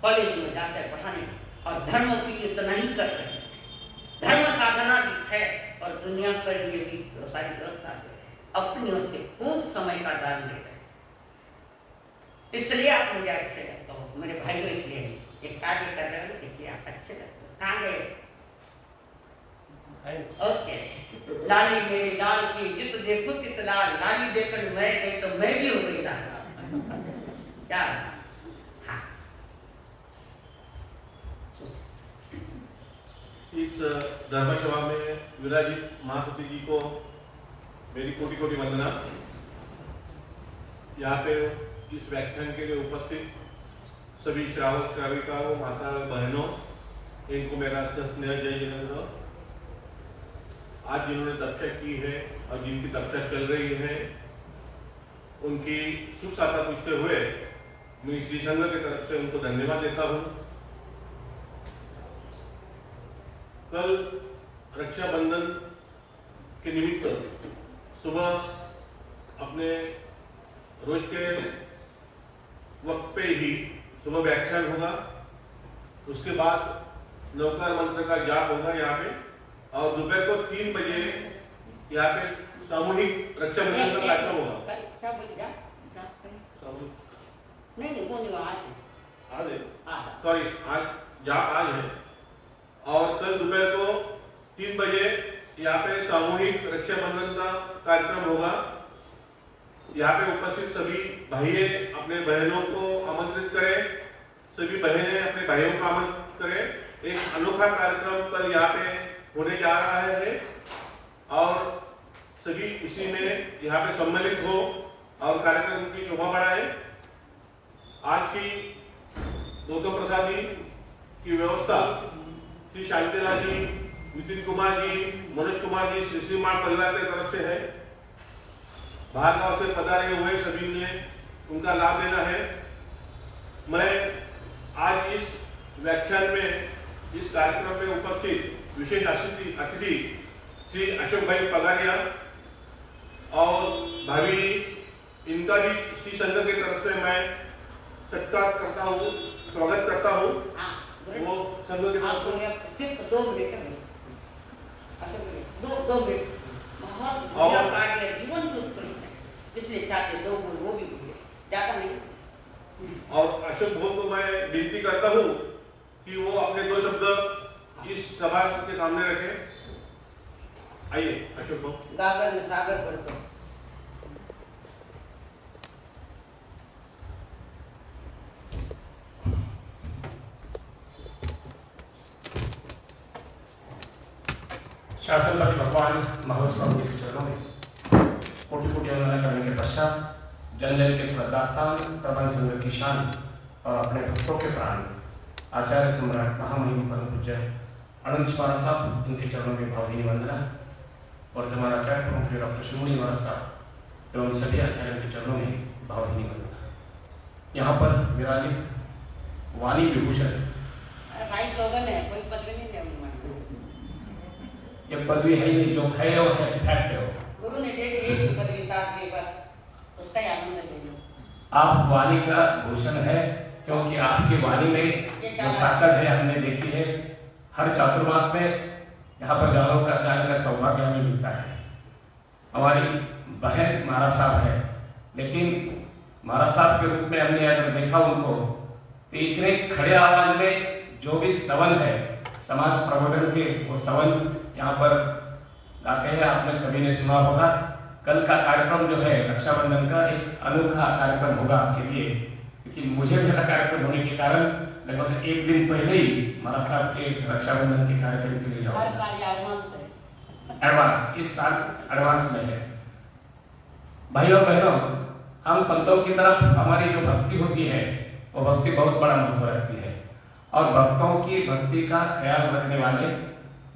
कॉलेज में जाते हैं पढ़ाने, और धर्म की इतना ही कर रहे हैं। धर्म साधना भी है और दुनिया पर ये भी सारी व्यवस्था है। अपनी उसके खूब समय का दान ले रहे हैं। इसलिए आप मुझे अच्छे लगते हो मेरे भाइयों, इसलिए एक कार्य कर रहे हो इसलिए आप अच्छे लगते हो। कहाँ गए? ओके। लाली मेरी लाल की जित देखो तित लाल, लाली देखकर मैं गई तो मैं भी हो गई लाल। क्या? हाँ। इस धर्मसभा में विराजित महासती जी को मेरी कोटि कोटि वंदना। यहाँ पे इस व्याख्यान के लिए उपस्थित सभी श्रावक श्राविकाओं, माता बहनों, इनको मेरा स्नेह जय जयेंद्र। आज जिन्होंने तपस्या की है और जिनकी तपस्या चल रही है, उनकी सुख साथा पूछते हुए मैं श्री संघ की तरफ से उनको धन्यवाद देता हूँ। कल रक्षाबंधन के निमित्त सुबह अपने रोज के वक्त पे ही सुबह व्याख्यान होगा, उसके बाद नौकार मंत्र का जाप होगा यहाँ पे, और दोपहर को 3 बजे यहाँ पे सामूहिक रक्षाबंधन का कार्यक्रम होगा। नहीं वो नहीं आज है। सॉरी, आज जाप आज है, और कल दोपहर को 3 बजे यहाँ पे सामूहिक रक्षाबंधन का कार्यक्रम होगा। यहाँ पे उपस्थित सभी भाइयों अपने बहनों को आमंत्रित करें, सभी बहनें अपने भाइयों को आमंत्रित करें। एक अनोखा कार्यक्रम कल यहाँ पे होने जा रहा है, और सभी इसी में यहाँ पे सम्मिलित हो और कार्यक्रम की शोभा बढ़ाए। आज की गौतम प्रसाद जी की व्यवस्था श्री शांतिलाल जी, नितिन कुमार जी, मनोज कुमार जी, श्री मार परिवार की तरफ से है। बाहर गांव से पधारे हुए सभी ने उनका लाभ लेना है। मैं आज इस व्याख्यान में इस कार्यक्रम में उपस्थित विशेष अतिथि श्री अशोक भाई पगारिया और भाभी, इनका भी श्री संघ की तरफ से मैं सत्कार करता हूँ, स्वागत करता हूँ। वो संघ की तरफ से सिर्फ 2 मिनट दो मिनट बहुत बढ़िया कार्य जीवन की उत्पत्ति है, इसलिए चाहते 2 मिनट वो भी बोलिए, ज्यादा नहीं। और अशोक भाई को मैं विनती करता हूँ कि वो अपने 2 शब्द इस सभा के सामने रखें। आइए अशोक भाई। गागर में सागर भर दो। शासनपति भगवान महावीर स्वामी जी के चरणों में कोटि कोटि वंदना करने के पश्चात जन जन के श्रद्धा स्थान सर्वन सुंदर की शान और अपने भक्तों के प्राण आचार्य सम्राट महामहिम परम पूज्य आनंद महाराज साहब, इनके चरणों में भावभीनी वंदना। वर्तमान आचार्य प्रमुख डॉक्टर शिरोमणि महाराज साहब एवं सभी आचार्यों के चरणों में भावभीनी वंदना। यहाँ पर विराजित वाणी विभूषण भाई स्लोगन है, कोई पदवी नहीं देनी। ये पदवी है नहीं, जो है वो है, फैक्ट है वो। गुरु ने दे दी एक पदवी साथ में, बस उसका ही आनंद ले लो। आप वाणी का भूषण है, क्योंकि आपकी वाणी में जो ताकत है हमने देखी है। हर चातुर्मास में यहाँ पर गानों का शायद का सौभाग्य हमें मिलता है। हमारी बहन महाराज साहब है, लेकिन महाराज साहब के रूप में हमने अगर देखा उनको तो इतने खड़े आवाज में जो भी स्तवन है समाज प्रबोधन के, वो स्तवन यहाँ पर गाते हैं। आपने सभी ने सुना होगा। कल का कार्यक्रम जो है रक्षाबंधन का एक अनोखा कार्यक्रम होगा आपके लिए, क्योंकि मुझे मेरा कार्यक्रम होने के कारण लगभग एक दिन पहले ही महाराज साहब के रक्षाबंधन के कार्यक्रम के लिए जाऊंगा। एडवांस इस साल एडवांस में है। भाइयों बहनों, हम संतों की तरफ हमारी जो भक्ति होती है वो भक्ति बहुत बड़ा महत्व रखती है, और भक्तों की भक्ति का ख्याल रखने वाले,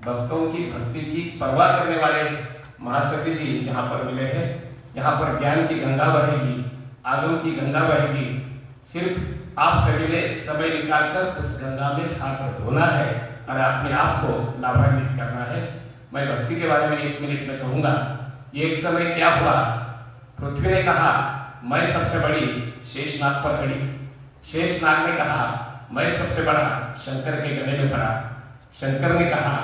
भक्तों की भक्ति की परवाह करने वाले महासती जी यहाँ पर मिले हैं। यहाँ पर ज्ञान की गंगा बहेगी, आगम की गंगा बहेगी। सिर्फ आप सभी ने समय निकालकर उस गंगा में हाथ धोना है और अपने आप को लाभान्वित करना है। मैं भक्ति के बारे में 1 मिनट में कहूँगा। ये एक समय क्या हुआ, पृथ्वी ने कहा मैं सबसे बड़ी शेषनाग पर खड़ी। शेषनाग ने कहा मैं सबसे बड़ा शंकर के गले में पड़ा। शंकर ने कहा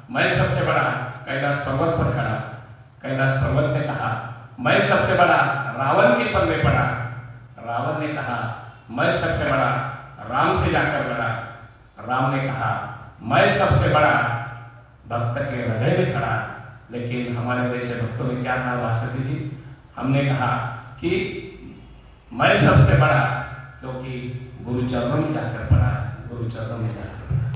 मैं सबसे बड़ा कैलाश पर्वत पर खड़ा। कैलाश पर्वत ने कहा मैं सबसे बड़ा रावण के पल में पड़ा। रावण ने कहा मैं सबसे बड़ा राम से जाकर लड़ा। राम ने कहा मैं सबसे बड़ा भक्त के हृदय में खड़ा। लेकिन हमारे जैसे भक्तों ने क्या कहा वासुदेव जी, हमने कहा कि मैं सबसे बड़ा, क्योंकि गुरु चरणों में जाकर पड़ा, गुरु चरणों में जाकर